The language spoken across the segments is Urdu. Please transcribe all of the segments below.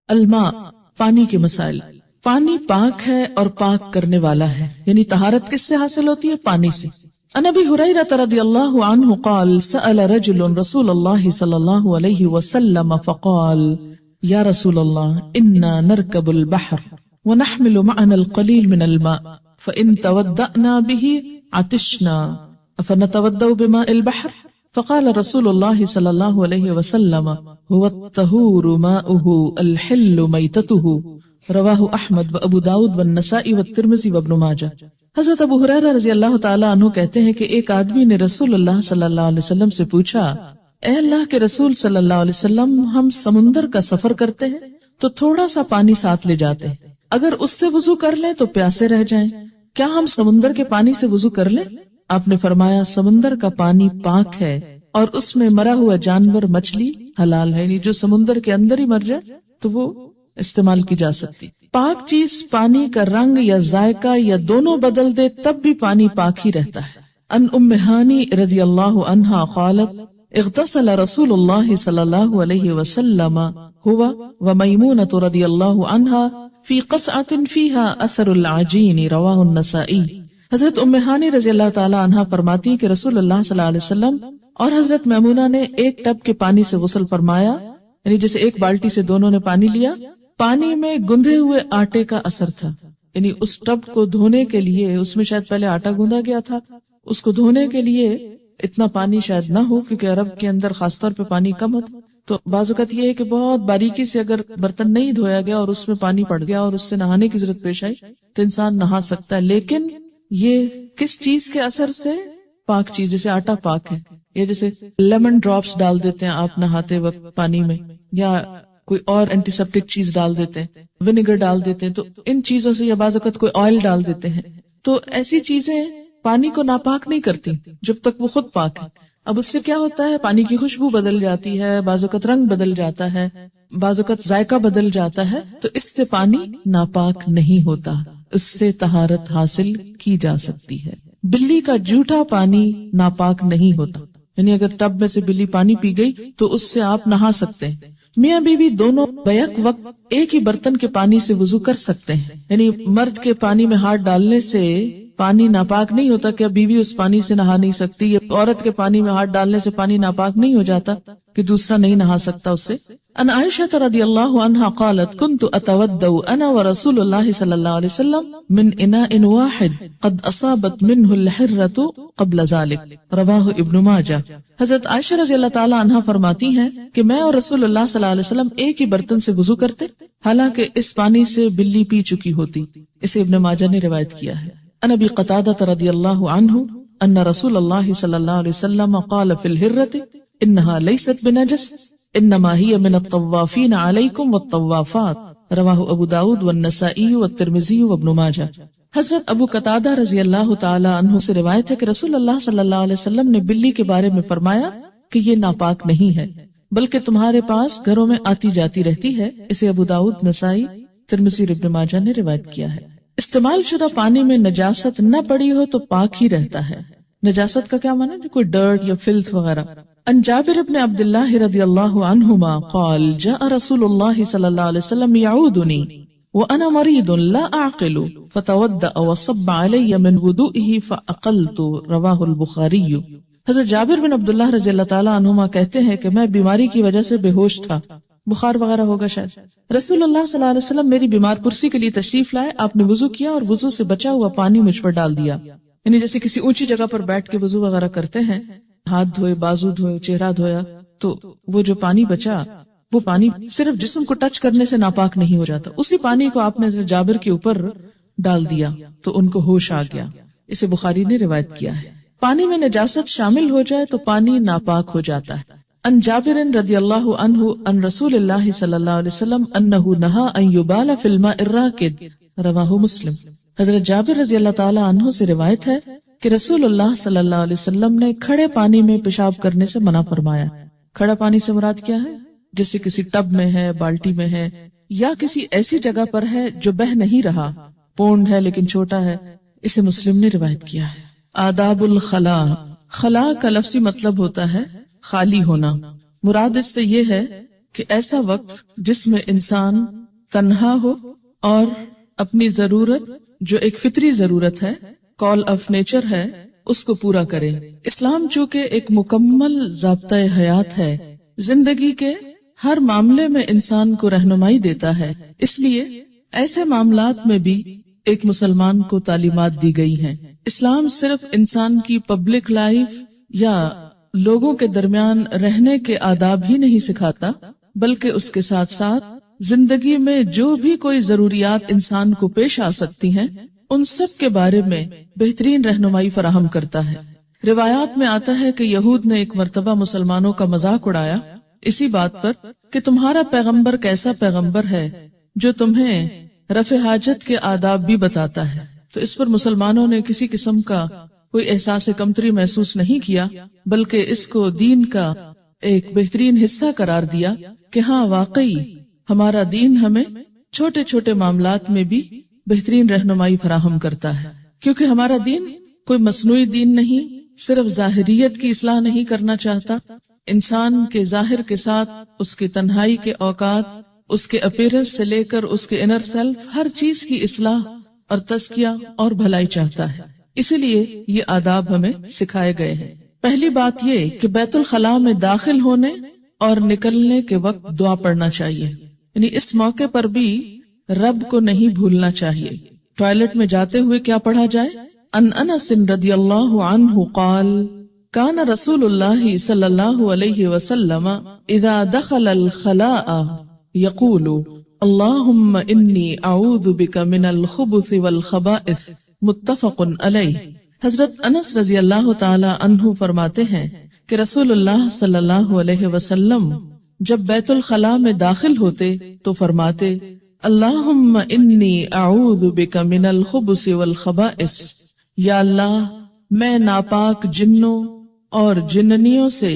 الماء، پانی کے مسائل. پانی پاک ہے اور پاک کرنے والا ہے، یعنی طہارت کس سے حاصل ہوتی ہے؟ پانی سے. عن ابی ہریرہ رضی اللہ عنہ قال سأل رجل رسول اللہ صلی اللہ علیہ وسلم فقال یا رسول اللہ انا نرکب البحر ونحمل معنا القلیل من الماء فإن تودأنا به عطشنا افنتودأ بماء البحر فقال رسول اللہ صلی اللہ علیہ وسلم هو الطہور ماؤه الحل میتته رواہ احمد و ابو داود والنسائی والترمذی وابن ماجہ. حضرت ابو ہریرہ رضی اللہ تعالی عنہ کہتے ہیں کہ ایک آدمی نے رسول اللہ صلی اللہ علیہ وسلم سے پوچھا، اے اللہ کے رسول صلی اللہ علیہ وسلم، ہم سمندر کا سفر کرتے ہیں تو تھوڑا سا پانی ساتھ لے جاتے ہیں، اگر اس سے وضو کر لیں تو پیاسے رہ جائیں، کیا ہم سمندر کے پانی سے وضو کر لیں؟ آپ نے فرمایا سمندر کا پانی پاک ہے اور اس میں مرا ہوا جانور مچھلی حلال ہے، یعنی جو سمندر کے اندر ہی مر جائے تو وہ استعمال کی جا سکتی. پاک چیز پانی کا رنگ یا ذائقہ یا دونوں بدل دے تب بھی پانی پاک ہی رہتا ہے. ان ام ہانی رضی اللہ عنہا قالت اغتسل رسول اللہ صلی اللہ علیہ وسلم هو ومیمونۃ رضی اللہ عنہا فی قصعۃ فیہا اثر العجین رواہ النسائی. حضرت ام ہانی رضی اللہ تعالی عنہا فرماتی کہ رسول اللہ صلی اللہ علیہ وسلم اور حضرت میمونہ نے ایک ٹب کے پانی سے غسل فرمایا، یعنی جیسے ایک بالٹی سے دونوں نے پانی لیا، پانی میں گندھے ہوئے آٹے کا اثر تھا، یعنی اس ٹب کو دھونے کے لیے اس میں شاید پہلے آٹا گوندھا گیا تھا، اس کو دھونے کے لیے اتنا پانی شاید نہ ہو کیونکہ عرب کے اندر خاص طور پہ پانی کم ہوتا. تو بعض اوقات یہ ہے کہ بہت باریکی سے اگر برتن نہیں دھویا گیا اور اس میں پانی پڑ گیا اور اس سے نہانے کی ضرورت پیش آئی تو انسان نہا سکتا ہے، لیکن یہ کس چیز کے اثر سے؟ پاک چیز، جیسے آٹا پاک ہے، یا جیسے لیمن ڈراپس ڈال دیتے ہیں آپ نہاتے وقت پانی میں، یا کوئی اور اینٹی سیپٹک چیز ڈال دیتے ہیں، ونیگر ڈال دیتے ہیں، تو ان چیزوں سے، یا بعض اوقات کوئی آئل ڈال دیتے ہیں، تو ایسی چیزیں پانی کو ناپاک نہیں کرتی جب تک وہ خود پاک ہے. اب اس سے کیا ہوتا ہے؟ پانی کی خوشبو بدل جاتی ہے، بعض اوقات رنگ بدل جاتا ہے، بعض اوقات ذائقہ بدل جاتا ہے، تو اس سے پانی ناپاک نہیں ہوتا، اس سے طہارت حاصل کی جا سکتی ہے. بلی کا جھوٹا پانی ناپاک نہیں ہوتا، یعنی اگر ٹب میں سے بلی پانی پی گئی تو اس سے آپ نہا سکتے ہیں. میاں بیوی دونوں بیک وقت ایک ہی برتن کے پانی سے وضو کر سکتے ہیں، یعنی مرد کے پانی میں ہاتھ ڈالنے سے پانی ناپاک نہیں ہوتا کہ بیوی اس پانی سے نہا نہیں سکتی، یا عورت کے پانی میں ہاتھ ڈالنے سے پانی ناپاک نہیں ہو جاتا کہ دوسرا نہیں نہا سکتا اس سے. ان عائشہ رضی اللہ عنہا قالت كنت اتودع انا ورسول اللہ صلی اللہ علیہ وسلم من اناء واحد قد اصابت منه الحرة قبل ذلك رواہ ابن ماجہ. حضرت عائشہ رضی اللہ تعالی عنہا فرماتی ہیں کہ میں اور رسول اللہ صلی اللہ علیہ وسلم ایک ہی برتن سے وضو کرتے، حالانکہ اس پانی سے بلی پی چکی ہوتی. اسے ابن ماجہ نے روایت کیا ہے. ان ابی قتادہ رضی اللہ عنہ ان رسول اللہ صلی اللہ علیہ وسلم قال فی الحرة انها لیست بنجس انما ہی من الطوافین علیکم والطوافات رواہ ابو داود والنسائی والترمذی وابن ماجہ. حضرت ابو قتادہ رضی اللہ تعالی عنہ سے روایت ہے کہ رسول اللہ صلی اللہ علیہ وسلم نے بلی کے بارے میں فرمایا کہ یہ ناپاک نہیں ہے بلکہ تمہارے پاس گھروں میں آتی جاتی رہتی ہے. اسے ابو داود، نسائی، ترمذی اور ابن ماجہ نے روایت کیا ہے. استعمال شدہ پانی میں نجاست نہ پڑی ہو تو پاک ہی رہتا ہے. نجاست کا کیا معنی ہے؟ کوئی ڈرٹ یا فلتھ وغیرہ. ان جابر بن عبد اللہ رضی اللہ عنہما قال جاء رسول اللہ صلی اللہ علیہ وسلم يعودنی وانا مريض لا اعقل فتودأ وصب علي من وضوئه فاقلت رواہ البخاری. حضرت جابر بن عبد اللہ رضی اللہ تعالی عنہما کہتے ہیں کہ میں بیماری کی وجہ سے بے ہوش تھا، بخار وغیرہ ہوگا شاید. رسول اللہ صلی اللہ علیہ وسلم میری بیمار پرسی کے لیے تشریف لائے، آپ نے وضو کیا اور وضو سے بچا ہوا پانی مجھ پر ڈال دیا. یعنی جیسے کسی اونچی جگہ پر بیٹھ کے وضو وغیرہ کرتے ہیں، ہاتھ دھوئے، بازو دھوئے، چہرہ دھویا، تو وہ جو پانی بچا وہ پانی صرف جسم کو ٹچ کرنے سے ناپاک نہیں ہو جاتا، اسی پانی کو آپ نے جابر کے اوپر ڈال دیا تو ان کو ہوش آ گیا. اسے بخاری نے روایت کیا ہے. پانی میں نجاست شامل ہو جائے تو پانی ناپاک ہو جاتا ہے. ان جابر رضی اللہ عنہ ان رسول اللہ صلی اللہ علیہ وسلم انہ نہا ان یبال فی الماء الراکد رواہ مسلم. حضرت جابر رضی اللہ تعالی عنہ سے روایت ہے کہ رسول اللہ صلی اللہ علیہ وسلم نے کھڑے پانی میں پیشاب کرنے سے منع فرمایا. کھڑا پانی سے مراد کیا ہے؟ جیسے کسی ٹب میں ہے، بالٹی میں ہے، یا کسی ایسی جگہ پر ہے جو بہ نہیں رہا، پونڈ ہے لیکن چھوٹا ہے. اسے مسلم نے روایت کیا ہے. آداب الخلا. خلا کا لفظی مطلب ہوتا ہے خالی ہونا. مراد اس سے یہ ہے کہ ایسا وقت جس میں انسان تنہا ہو اور اپنی ضرورت جو ایک فطری ضرورت ہے، کال آف نیچر ہے، اس کو پورا کرے۔ اسلام چونکہ ایک مکمل ضابطۂ حیات ہے، زندگی کے ہر معاملے میں انسان کو رہنمائی دیتا ہے، اس لیے ایسے معاملات میں بھی ایک مسلمان کو تعلیمات دی گئی ہیں۔ اسلام صرف انسان کی پبلک لائف یا لوگوں کے درمیان رہنے کے آداب ہی نہیں سکھاتا، بلکہ اس کے ساتھ ساتھ زندگی میں جو بھی کوئی ضروریات انسان کو پیش آ سکتی ہیں، ان سب کے بارے میں بہترین رہنمائی فراہم کرتا ہے۔ روایات میں آتا ہے کہ یہود نے ایک مرتبہ مسلمانوں کا مذاق اڑایا اسی بات پر کہ تمہارا پیغمبر کیسا پیغمبر ہے جو تمہیں رفع حاجت کے آداب بھی بتاتا ہے۔ تو اس پر مسلمانوں نے کسی قسم کا کوئی احساس کمتری محسوس نہیں کیا، بلکہ اس کو دین کا ایک بہترین حصہ قرار دیا کہ ہاں واقعی ہمارا دین ہمیں چھوٹے چھوٹے معاملات میں بھی بہترین رہنمائی فراہم کرتا ہے، کیونکہ ہمارا دین کوئی مصنوعی دین نہیں، صرف ظاہریت کی اصلاح نہیں کرنا چاہتا، انسان کے ظاہر کے ساتھ اس کی تنہائی کے اوقات، اس کے اپیرنس سے لے کر اس کے انر سیلف، ہر چیز کی اصلاح اور تزکیہ اور بھلائی چاہتا ہے۔ اسی لیے یہ آداب ہمیں سکھائے گئے ہیں۔ پہلی بات یہ کہ بیت الخلاء میں داخل ہونے اور نکلنے کے وقت دعا پڑھنا چاہیے، یعنی اس موقع پر بھی رب کو نہیں بھولنا چاہیے۔ ٹوائلٹ میں جاتے ہوئے کیا پڑھا جائے؟ ان انس رضی اللہ عنہ قال کان رسول اللہ صلی اللہ علیہ وسلم اذا دخل الخلاء یقول اللہم انی اعوذ بک من الخبث والخبائث، متفق علیہ۔ حضرت انس رضی اللہ تعالی عنہ فرماتے ہیں کہ رسول اللہ صلی اللہ علیہ وسلم جب بیت الخلاء میں داخل ہوتے تو فرماتے اللہم انی اعوذ بک من الخبث والخبائث، یا اللہ میں ناپاک جنوں اور جننیوں سے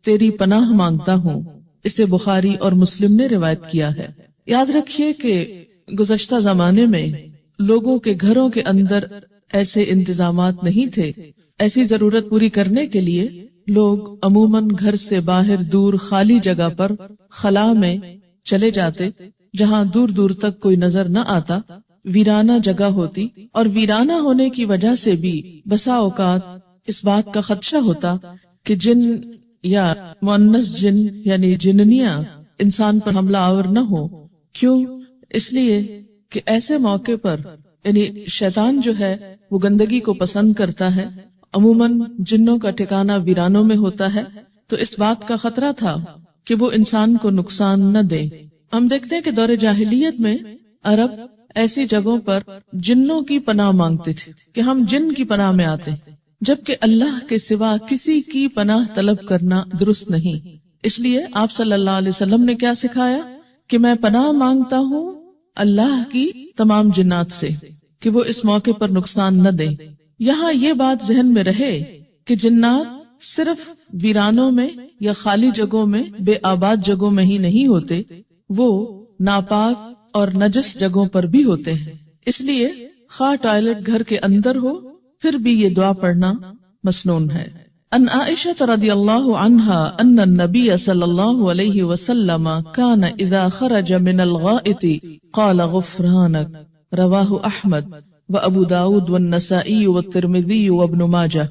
تیری پناہ مانگتا ہوں۔ اسے بخاری اور مسلم نے روایت کیا ہے۔ یاد رکھیے کہ گزشتہ زمانے میں لوگوں کے گھروں کے اندر ایسے انتظامات نہیں تھے۔ ایسی ضرورت پوری کرنے کے لیے لوگ عموماً گھر سے باہر دور خالی جگہ پر خلا میں چلے جاتے، جہاں دور دور تک کوئی نظر نہ آتا، ویرانہ جگہ ہوتی، اور ویرانہ ہونے کی وجہ سے بھی بسا اوقات اس بات کا خدشہ ہوتا کہ جن یا مؤنث جن یعنی جننیاں انسان پر حملہ آور نہ ہو۔ کیوں؟ اس لیے کہ ایسے موقع پر یعنی شیطان جو ہے وہ گندگی کو پسند کرتا ہے، عموماً جنوں کا ٹھکانہ ویرانوں میں ہوتا ہے، تو اس بات کا خطرہ تھا کہ وہ انسان کو نقصان نہ دے۔ ہم دیکھتے ہیں کہ دور جاہلیت میں عرب ایسی جگہوں پر جنوں کی پناہ مانگتے تھے کہ ہم جن کی پناہ میں آتے ہیں، جبکہ اللہ کے سوا کسی کی پناہ طلب کرنا درست نہیں۔ اس لیے آپ صلی اللہ علیہ وسلم نے کیا سکھایا کہ میں پناہ مانگتا ہوں اللہ کی تمام جنات سے کہ وہ اس موقع پر نقصان نہ دیں۔ یہاں یہ بات ذہن میں رہے کہ جنات صرف ویرانوں میں یا خالی جگہوں میں، بے آباد جگہوں میں ہی نہیں ہوتے، وہ ناپاک اور نجس جگہوں پر بھی ہوتے ہیں۔ اس لیے خواہ ٹوائلٹ گھر کے اندر ہو، پھر بھی یہ دعا پڑھنا مسنون ہے۔ ان عائشہ رضی اللہ عنہا ان النبی صلی اللہ علیہ وسلم کان اذا خرج من الغائط قال غفرانک، رواہ احمد و ابو داود والنسائی والترمذی وابن ماجہ۔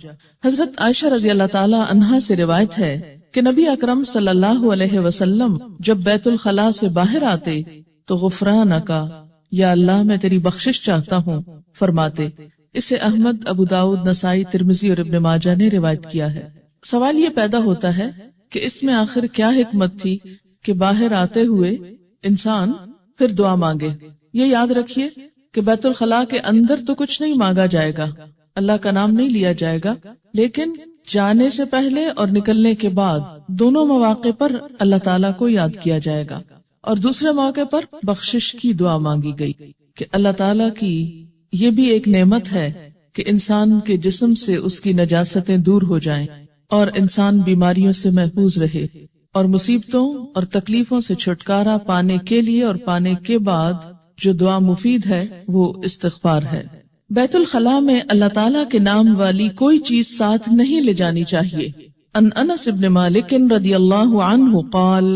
حضرت عائشہ رضی اللہ تعالی عنہا سے روایت ہے کہ نبی اکرم صلی اللہ علیہ وسلم جب بیت الخلاء سے باہر آتے تو غفرانکا، یا اللہ میں تیری بخشش چاہتا ہوں فرماتے۔ اسے احمد، ابو داؤد، نسائی، ترمذی اور ابن ماجہ نے روایت کیا ہے۔ سوال یہ پیدا ہوتا ہے کہ اس میں آخر کیا حکمت تھی کہ باہر آتے ہوئے انسان پھر دعا مانگے؟ یہ یاد رکھیے کہ بیت الخلاء کے اندر تو کچھ نہیں مانگا جائے گا، اللہ کا نام نہیں لیا جائے گا، لیکن جانے سے پہلے اور نکلنے کے بعد دونوں مواقع پر اللہ تعالیٰ کو یاد کیا جائے گا، اور دوسرے موقع پر بخشش کی دعا مانگی گئی کہ اللہ تعالیٰ کی یہ بھی ایک نعمت ہے کہ انسان کے جسم سے اس کی نجاستیں دور ہو جائیں اور انسان بیماریوں سے محفوظ رہے، اور مصیبتوں اور تکلیفوں سے چھٹکارا پانے کے لیے اور پانے کے بعد جو دعا مفید ہے وہ استغفار ہے۔ بیت الخلاء میں اللہ تعالیٰ کے نام والی کوئی چیز ساتھ نہیں لے جانی چاہیے۔ ان انس بن مالک رضی اللہ عنہ قال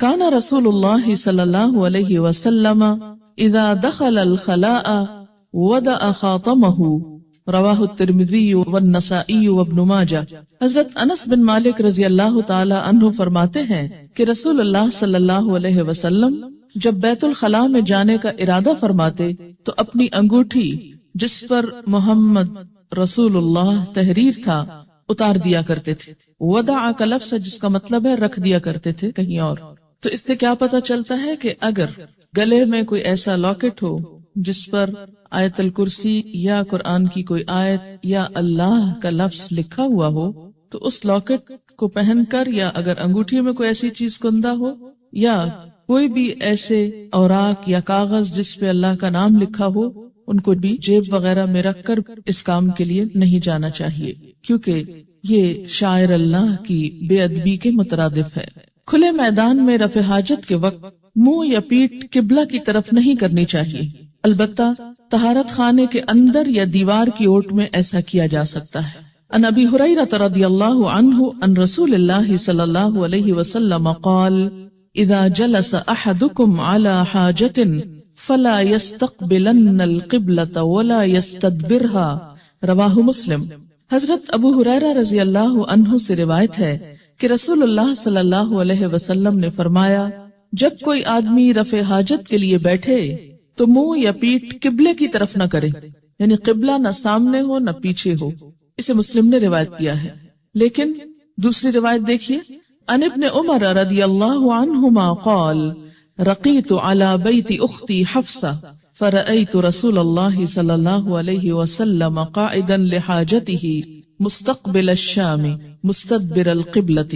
کان رسول اللہ صلی اللہ علیہ وسلم اذا دخل الخلاء وضع خاتمہ، رواہ الترمذی والنسائی وابن ماجہ۔ حضرت انس بن مالک رضی اللہ تعالی عنہ فرماتے ہیں کہ رسول اللہ صلی اللہ علیہ وسلم جب بیت الخلاء میں جانے کا ارادہ فرماتے تو اپنی انگوٹھی جس پر محمد رسول اللہ تحریر تھا اتار دیا کرتے تھے۔ وضع کا لفظ جس کا مطلب ہے رکھ دیا کرتے تھے کہیں اور۔ تو اس سے کیا پتہ چلتا ہے کہ اگر گلے میں کوئی ایسا لاکٹ ہو جس پر آیت الکرسی یا قرآن کی کوئی آیت یا اللہ کا لفظ لکھا ہوا ہو تو اس لاکٹ کو پہن کر، یا اگر انگوٹھی میں کوئی ایسی چیز کندہ ہو یا کوئی بھی ایسے اوراق یا کاغذ جس پہ اللہ کا نام لکھا ہو، ان کو بھی جیب وغیرہ میں رکھ کر اس کام کے لیے نہیں جانا چاہیے، کیونکہ یہ شاعر اللہ کی بے ادبی کے مترادف ہے۔ کھلے میدان میں رفع حاجت کے وقت منہ یا پیٹھ قبلہ کی طرف نہیں کرنی چاہیے، البتہ طہارت خانے کے اندر یا دیوار کی اوٹ میں ایسا کیا جا سکتا ہے۔ عن ابی ہریرہ رضی اللہ عنہ عن رسول اللہ صلی اللہ علیہ وسلم قال اذا جلس احدکم علی حاجۃ فلا يستقبلن القبلۃ ولا يستدبرها، رواہ مسلم۔ حضرت ابو ہریرہ رضی اللہ عنہ سے روایت ہے کہ رسول اللہ صلی اللہ علیہ وسلم نے فرمایا، جب کوئی آدمی رفع حاجت کے لیے بیٹھے تو منہ یا پیٹھ قبلے کی طرف نہ کرے، یعنی قبلہ نہ سامنے ہو نہ پیچھے ہو۔ اسے مسلم نے روایت کیا ہے۔ لیکن دوسری روایت دیکھیے، عن ابن عمر رضی اللہ عنہما قال رقیت علی بیت اختی حفصہ فرأیت رسول اللہ صلی اللہ علیہ وسلم قائدا لحاجته مستقبل الشام مستدبر القبلۃ،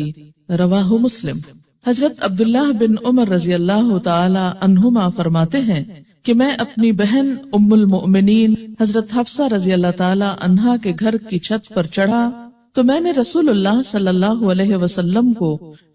رواہ مسلم۔ حضرت عبداللہ بن عمر رضی اللہ تعالی عنہما فرماتے ہیں کہ میں اپنی بہن ام المؤمنین حضرت حفصہ رضی اللہ تعالی عنہا کے گھر کی چھت پر چڑھا تو میں نے رسول اللہ صلی اللہ علیہ وسلم کو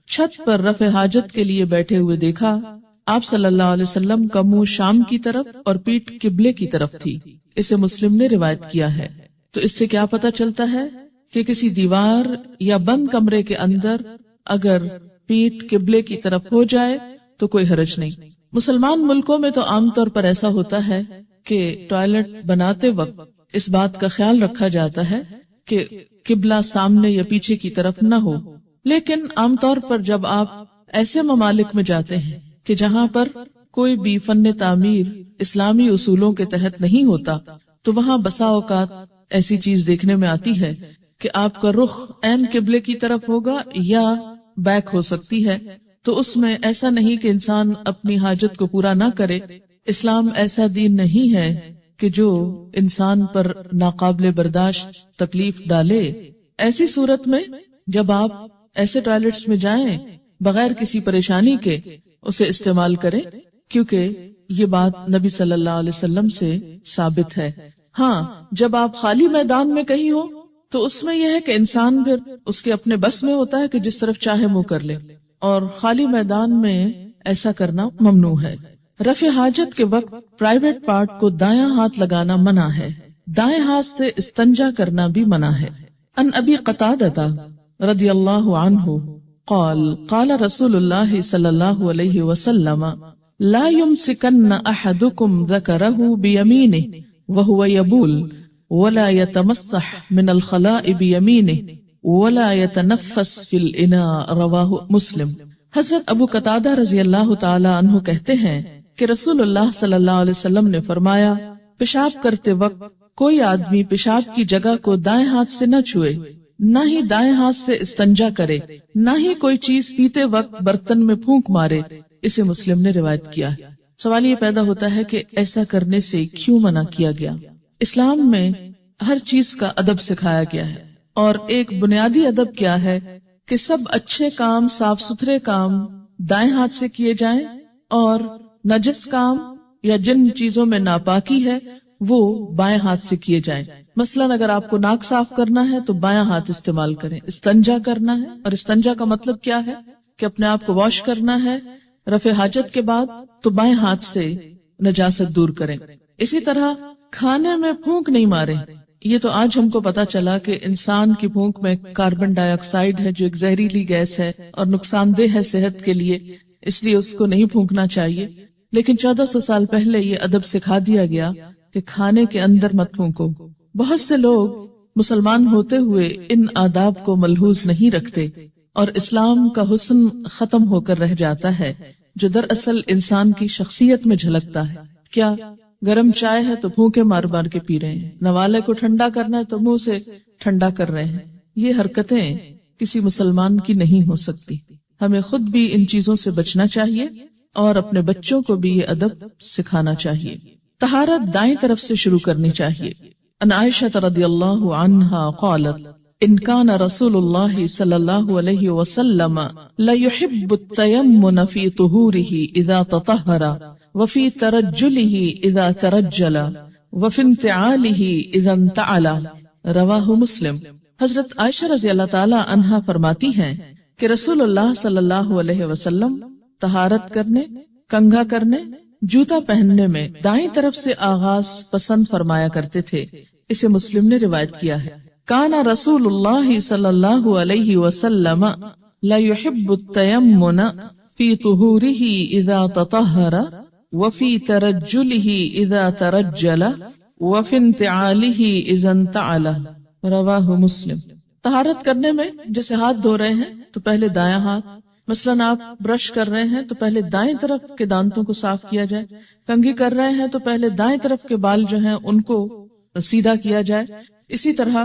چھت پر رفع حاجت کے لیے بیٹھے ہوئے دیکھا۔ آپ صلی اللہ علیہ وسلم کا منہ شام کی طرف اور پیٹھ قبلے کی طرف تھی۔ اسے مسلم نے روایت کیا ہے۔ تو اس سے کیا پتہ چلتا ہے کہ کسی دیوار یا بند کمرے کے اندر اگر پیٹھ قبلے کی طرف ہو جائے تو کوئی حرج نہیں۔ مسلمان ملکوں میں تو عام طور پر ایسا ہوتا ہے کہ ٹوائلٹ بناتے وقت اس بات کا خیال رکھا جاتا ہے کہ قبلہ سامنے یا پیچھے کی طرف نہ ہو، لیکن عام طور پر جب آپ ایسے ممالک میں جاتے ہیں کہ جہاں پر کوئی بھی فن تعمیر اسلامی اصولوں کے تحت نہیں ہوتا تو وہاں بسا اوقات ایسی چیز دیکھنے میں آتی ہے کہ آپ کا رخ عین قبلے کی طرف ہوگا یا بیک ہو سکتی ہے، تو اس میں ایسا نہیں کہ انسان اپنی حاجت کو پورا نہ کرے۔ اسلام ایسا دین نہیں ہے کہ جو انسان پر ناقابل برداشت تکلیف ڈالے۔ ایسی صورت میں جب آپ ایسے ٹوائلٹس میں جائیں بغیر کسی پریشانی کے اسے استعمال کریں، کیونکہ یہ بات نبی صلی اللہ علیہ وسلم سے ثابت ہے۔ ہاں، جب آپ خالی میدان میں کہیں ہو تو اس میں یہ ہے کہ انسان پھر اس کے اپنے بس میں ہوتا ہے کہ جس طرف چاہے منہ کر لے، اور خالی میدان میں ایسا کرنا ممنوع ہے۔ رفع حاجت کے وقت پرائیویٹ پارٹ کو دایاں ہاتھ لگانا منع ہے، دائیں ہاتھ سے استنجا کرنا بھی منع ہے۔ ان ابی قتادہ رضی اللہ عنہ قال قال رسول اللہ صلی اللہ علیہ وسلم لا يمسكن احدكم ذكره بيمينه وهو يبول ولا يتمسح من الخلاء بيمينه ولا يتنفس في الاناء، رواہ مسلم۔ حضرت ابو قتادہ رضی اللہ تعالی عنہ کہتے ہیں کہ رسول اللہ صلی اللہ علیہ وسلم نے فرمایا، پیشاب کرتے وقت کوئی آدمی پیشاب کی جگہ کو دائیں ہاتھ سے نہ چھوئے، نہ ہی دائیں ہاتھ سے استنجا کرے، نہ ہی کوئی چیز پیتے وقت برتن میں پھونک مارے۔ اسے مسلم نے روایت کیا۔ سوال یہ پیدا ہوتا ہے کہ ایسا کرنے سے کیوں منع کیا گیا؟ اسلام میں ہر چیز کا ادب سکھایا گیا ہے، اور ایک بنیادی ادب کیا ہے کہ سب اچھے کام، صاف ستھرے کام دائیں ہاتھ سے کیے جائیں، اور نجس کام یا جن چیزوں میں ناپاکی ہے وہ بائیں ہاتھ سے کیے جائیں۔ مثلا اگر آپ کو ناک صاف کرنا ہے تو بایاں ہاتھ استعمال کریں۔ استنجا کرنا ہے، اور استنجا کا مطلب کیا ہے کہ اپنے آپ کو واش کرنا ہے رفع حاجت کے بعد، تو بائیں ہاتھ سے نجاست دور کریں۔ اسی طرح کھانے میں پھونک نہیں مارے۔ یہ تو آج ہم کو پتا چلا کہ انسان کی پھونک میں کاربن ڈائی آکسائڈ ہے جو ایک زہریلی گیس ہے اور نقصان دہ ہے صحت کے لیے، اس لیے اس کو نہیں پھونکنا چاہیے. لیکن 1400 سال پہلے یہ ادب سکھا دیا گیا کہ کھانے کے اندر مت پھونکو. بہت سے لوگ مسلمان ہوتے ہوئے ان آداب کو ملحوظ نہیں رکھتے اور اسلام کا حسن ختم ہو کر رہ جاتا ہے جو دراصل انسان کی شخصیت میں جھلکتا ہے. کیا گرم چائے ہے تو پھونکے مار مار کے پی رہے ہیں، نوالے کو ٹھنڈا کرنا ہے تو منہ سے ٹھنڈا کر رہے ہیں. یہ حرکتیں کسی مسلمان کی نہیں ہو سکتی. ہمیں خود بھی ان چیزوں سے بچنا چاہیے اور اپنے بچوں کو بھی یہ ادب سکھانا چاہیے. طہارت دائیں طرف سے شروع کرنی چاہیے. ان عائشہ رضی اللہ عنہا قالت ان كان رسول اللہ صلی اللہ علیہ وسلم ليحب التيمن في طهوره اذا تطهر وفي ترجله اذا ترجل وفي انتعاله اذا انتعل. رواہ مسلم. حضرت عائشہ رضی اللہ تعالی عنہا فرماتی ہیں کہ رسول اللہ صلی اللہ علیہ وسلم طہارت کرنے، کنگھا کرنے، جوتا پہننے میں دائیں طرف سے آغاز پسند فرمایا کرتے تھے. اسے مسلم نے روایت کیا ہے. کان رسول اللہ صلی اللہ علیہ وسلم لا يحب التيمن في طهوره اذا تطهر وفي ترجله اذا ترجل وفي انتعاله اذا انتعل. رواہ مسلم. طہارت کرنے میں جیسے ہاتھ دھو رہے ہیں تو پہلے دایاں ہاتھ، مثلاً آپ برش کر رہے ہیں تو پہلے دائیں طرف کے دانتوں کو صاف کیا جائے، کنگھی کر رہے ہیں تو پہلے دائیں طرف کے بال جو ہیں ان کو سیدھا کیا جائے. اسی طرح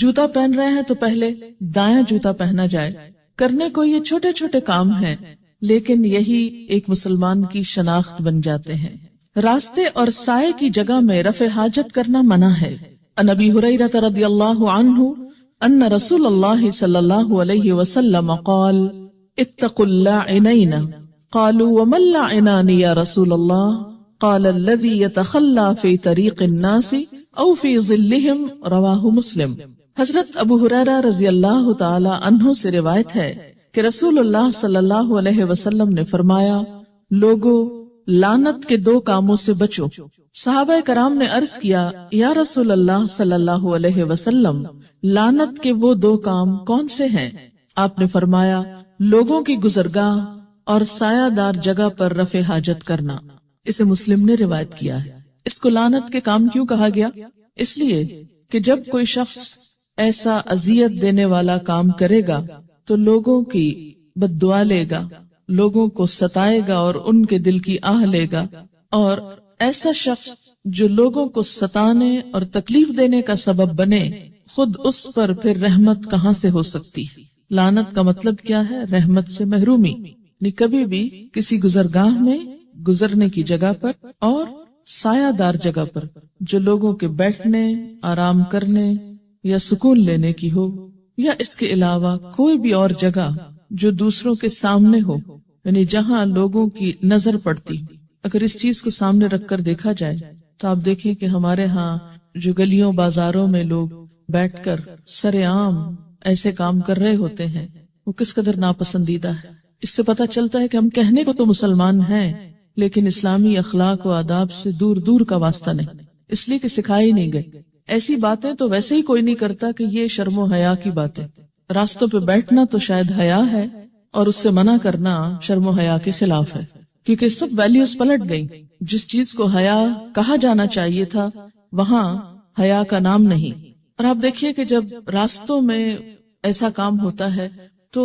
جوتا پہن رہے ہیں تو پہلے دایاں جوتا پہنا جائے. کرنے کو یہ چھوٹے چھوٹے کام ہیں لیکن یہی ایک مسلمان کی شناخت بن جاتے ہیں. راستے اور سائے کی جگہ میں رفع حاجت کرنا منع ہے. عن ابی ہریرہ رضی اللہ عنہ ان رسول اللہ صلی اللہ علیہ وسلم قال اتقوا اللاعنین قالوا وما اللاعنان یا رسول اللہ قال الذي يتخلى في طريق الناس او في ظلهم. رواہ مسلم. حضرت ابو ہریرہ رضی اللہ تعالی عنہ سے روایت ہے کہ رسول اللہ صلی اللہ علیہ وسلم نے فرمایا لوگو لعنت کے دو کاموں سے بچو. صحابہ کرام نے عرض کیا یا رسول اللہ صلی اللہ علیہ وسلم لعنت کے وہ دو کام کون سے ہیں؟ آپ نے فرمایا لوگوں کی گزرگاہ اور سایہ دار جگہ پر رفع حاجت کرنا. اسے مسلم نے روایت کیا ہے. اس کو لعنت کے کام کیوں کہا گیا؟ اس لیے کہ جب کوئی شخص ایسا اذیت دینے والا کام کرے گا تو لوگوں کی بد دعا لے گا، لوگوں کو ستائے گا اور ان کے دل کی آہ لے گا. اور ایسا شخص جو لوگوں کو ستانے اور تکلیف دینے کا سبب بنے خود اس پر پھر رحمت کہاں سے ہو سکتی؟ لعنت کا مطلب کیا ہے؟ رحمت سے محرومی. کبھی بھی کسی گزرگاہ میں، گزرنے کی جگہ پر اور سایہ دار جگہ پر جو لوگوں کے بیٹھنے، آرام کرنے یا سکون لینے کی ہو، یا اس کے علاوہ کوئی بھی اور جگہ جو دوسروں کے سامنے ہو، یعنی جہاں لوگوں کی نظر پڑتی. اگر اس چیز کو سامنے رکھ کر دیکھا جائے تو آپ دیکھیں کہ ہمارے ہاں جو گلیوں بازاروں میں لوگ بیٹھ کر سر عام ایسے کام کر رہے ہوتے ہیں وہ کس قدر ناپسندیدہ ہے. اس سے پتہ چلتا ہے کہ ہم کہنے کو تو مسلمان ہیں لیکن اسلامی اخلاق و آداب سے دور دور کا واسطہ نہیں، اس لیے کہ سکھائی نہیں گئی. ایسی باتیں تو ویسے ہی کوئی نہیں کرتا کہ یہ شرم و حیا کی باتیں. راستوں پہ بیٹھنا تو شاید حیا ہے اور اس سے منع کرنا شرم و حیا کے خلاف ہے، کیونکہ سب ویلیوز پلٹ گئی. جس چیز کو حیا کہا جانا چاہیے تھا وہاں حیا کا نام نہیں. اور آپ دیکھیے کہ جب راستوں میں ایسا کام ہوتا ہے تو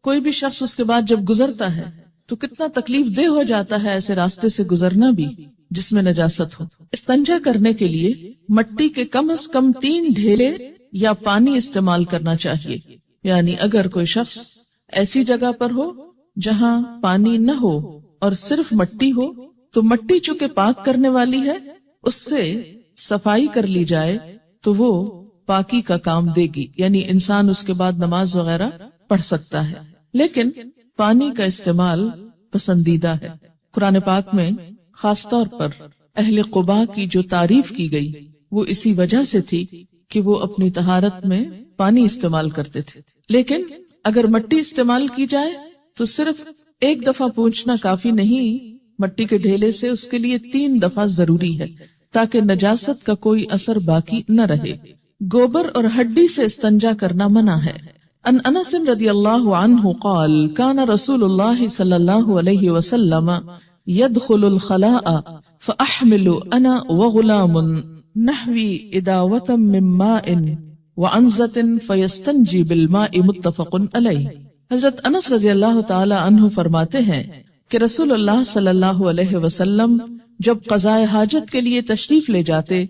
کوئی بھی شخص اس کے بعد جب گزرتا ہے تو کتنا تکلیف دہ ہو جاتا ہے ایسے راستے سے گزرنا بھی جس میں نجاست ہو. استنجا کرنے کے لیے مٹی کے کم از کم 3 ڈھیلے یا پانی استعمال کرنا چاہیے. یعنی اگر کوئی شخص ایسی جگہ پر ہو جہاں پانی نہ ہو اور صرف مٹی ہو تو مٹی چونکہ پاک کرنے والی ہے اس سے صفائی کر لی جائے تو وہ پاکی کا کام دے گی، یعنی انسان اس کے بعد نماز وغیرہ پڑھ سکتا ہے. لیکن پانی کا استعمال پسندیدہ ہے. قرآن پاک میں خاص طور پر اہل قباء کی جو تعریف کی گئی وہ اسی وجہ سے تھی کہ وہ اپنی طہارت میں پانی استعمال کرتے تھے. لیکن اگر مٹی استعمال کی جائے تو صرف ایک دفعہ پونچھنا کافی نہیں، مٹی کے ڈھیلے سے اس کے لیے 3 دفعہ ضروری ہے تاکہ نجاست کا کوئی اثر باقی نہ رہے. گوبر اور ہڈی سے استنجا کرنا منع ہے. عن انس رضی اللہ عنہ قال كان رسول اللہ صلی اللہ علیہ وسلم يدخل الخلاء فاحمل انا وغلام نحوی اداوة من ماء وعنزة فيستنجي بالماء متفق علیہ۔ حضرت انس رضی اللہ تعالی عنہ فرماتے ہیں کہ رسول اللہ صلی اللہ علیہ وسلم جب قضاء حاجت کے لیے تشریف لے جاتے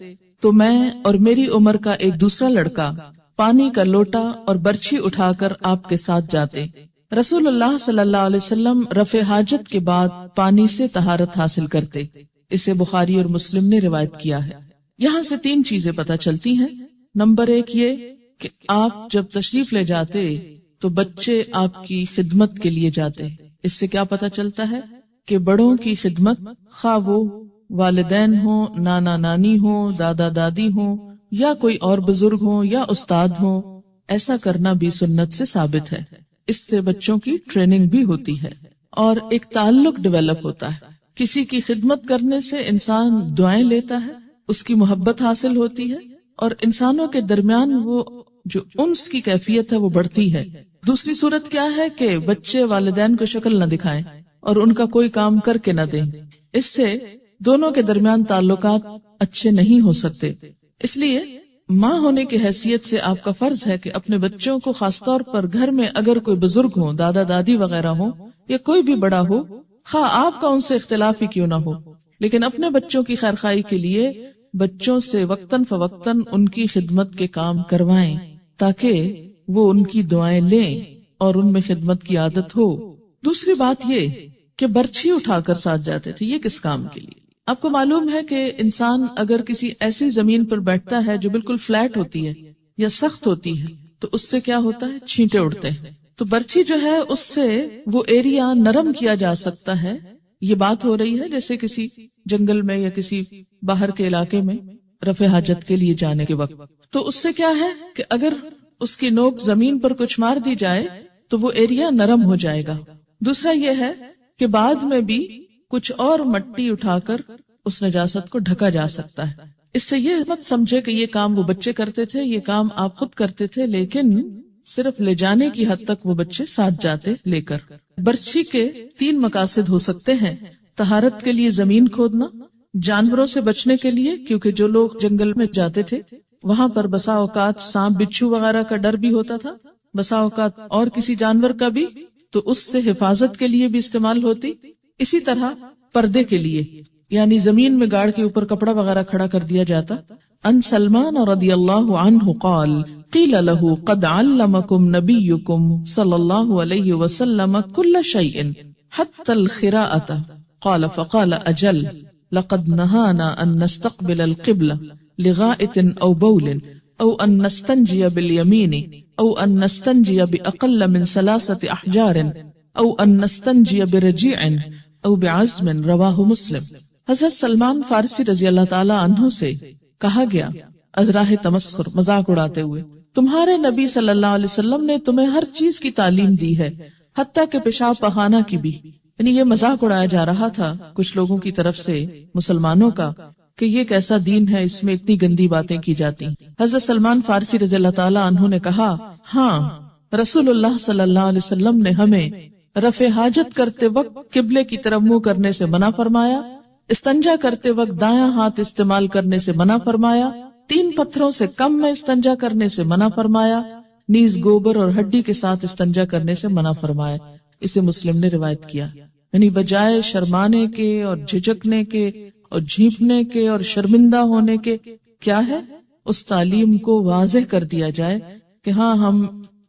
تو میں اور میری عمر کا ایک دوسرا لڑکا پانی کا لوٹا اور برچھی اٹھا کر آپ کے ساتھ جاتے۔ رسول اللہ صلی اللہ علیہ وسلم رفع حاجت کے بعد پانی سے طہارت حاصل کرتے۔ اسے بخاری اور مسلم نے روایت کیا ہے۔ یہاں سے 3 چیزیں پتہ چلتی ہیں۔ نمبر 1 یہ کہ آپ جب تشریف لے جاتے تو بچے آپ کی خدمت کے لیے جاتے۔ اس سے کیا پتہ چلتا ہے کہ بڑوں کی خدمت، خواہ وہ والدین ہوں، نانا نانی ہوں، دادا دادی ہوں، یا کوئی اور بزرگ ہوں یا استاد ہوں، ایسا کرنا بھی سنت سے ثابت ہے۔ اس سے بچوں کی ٹریننگ بھی ہوتی ہے اور ایک تعلق ڈیولپ ہوتا ہے۔ کسی کی خدمت کرنے سے انسان دعائیں لیتا ہے، اس کی محبت حاصل ہوتی ہے اور انسانوں کے درمیان وہ جو انس کی کیفیت ہے وہ بڑھتی ہے۔ دوسری صورت کیا ہے کہ بچے والدین کو شکل نہ دکھائیں اور ان کا کوئی کام کر کے نہ دیں۔ اس سے دونوں کے درمیان تعلقات اچھے نہیں ہو سکتے۔ اس لیے ماں ہونے کی حیثیت سے آپ کا فرض ہے کہ اپنے بچوں کو خاص طور پر گھر میں اگر کوئی بزرگ ہو، دادا دادی وغیرہ ہو یا کوئی بھی بڑا ہو، خواہ آپ کا ان سے اختلاف ہی کیوں نہ ہو، لیکن اپنے بچوں کی خیرخواہی کے لیے بچوں سے وقتاً فوقتاً ان کی خدمت کے کام کروائیں تاکہ وہ ان کی دعائیں لیں اور ان میں خدمت کی عادت ہو۔ دوسری بات یہ کہ برچھی اٹھا کر ساتھ جاتے تھے۔ یہ کس کام کے لیے؟ آپ کو معلوم ہے کہ انسان اگر کسی ایسی زمین پر بیٹھتا ہے جو بالکل فلیٹ ہوتی ہے یا سخت ہوتی ہے تو اس سے کیا ہوتا ہے؟ چھینٹے اڑتے ہیں۔ تو برچھی جو ہے اس سے وہ ایریا نرم کیا جا سکتا ہے۔ یہ بات ہو رہی ہے جیسے کسی جنگل میں یا کسی باہر کے علاقے میں رفع حاجت کے لیے جانے کے وقت، تو اس سے کیا ہے کہ اگر اس کی نوک زمین پر کچھ مار دی جائے تو وہ ایریا نرم ہو جائے گا۔ دوسرا یہ ہے کہ بعد میں بھی کچھ اور مٹی اٹھا کر اس نجاست کو ڈھکا جا سکتا ہے۔ اس سے یہ مت سمجھے کہ یہ کام وہ بچے کرتے تھے، یہ کام آپ خود کرتے تھے، لیکن صرف لے جانے کی حد تک وہ بچے ساتھ جاتے لے کر۔ برچھی کے 3 مقاصد ہو سکتے ہیں: طہارت کے لیے زمین کھودنا، جانوروں سے بچنے کے لیے، کیونکہ جو لوگ جنگل میں جاتے تھے وہاں پر بسا اوقات سانپ بچھو وغیرہ کا ڈر بھی ہوتا تھا، بسا اوقات اور کسی جانور کا بھی، تو اس سے حفاظت کے لیے بھی استعمال ہوتی۔ اسی طرح پردے کے لیے، یعنی زمین میں گاڑ کے اوپر کپڑا وغیرہ کھڑا کر دیا جاتا۔ ان سلمان رضی اللہ عنہ قال قیل له قد علمکم نبیکم صلی اللہ علیہ وسلم کل شیء حتی الخراءۃ قال فقال اجل لقد نهانا ان نستقبل القبلة لغائط او بول او ان نستنجی بالیمین او ان نستنجی باقل من 3 احجار او ان نستنجی برجیع او بعزم، رواہ مسلم۔ حضرت سلمان فارسی رضی اللہ تعالی عنہ سے کہا گیا از راہ تمسخر، مذاق اڑاتے ہوئے، تمہارے نبی صلی اللہ علیہ وسلم نے تمہیں ہر چیز کی تعلیم دی ہے، حتیٰ کہ پیشاب پخانہ کی بھی۔ یعنی یہ مذاق اڑایا جا رہا تھا کچھ لوگوں کی طرف سے مسلمانوں کا کہ یہ کیسا دین ہے، اس میں اتنی گندی باتیں کی جاتی۔ حضرت سلمان فارسی رضی اللہ تعالی عنہ نے کہا، ہاں، رسول اللہ صلی اللہ علیہ وسلم نے ہمیں رفع حاجت کرتے وقت قبلے کی طرف منہ کرنے سے منع فرمایا، استنجا کرتے وقت دایاں ہاتھ استعمال کرنے سے منع فرمایا، 3 پتھروں سے کم میں استنجا کرنے سے منع فرمایا، نیز گوبر اور ہڈی کے ساتھ استنجا کرنے سے منع فرمایا۔ اسے مسلم نے روایت کیا۔ یعنی بجائے شرمانے کے اور جھجکنے کے اور جھینپنے کے اور شرمندہ ہونے کے، کیا ہے؟ اس تعلیم کو واضح کر دیا جائے کہ ہاں، ہم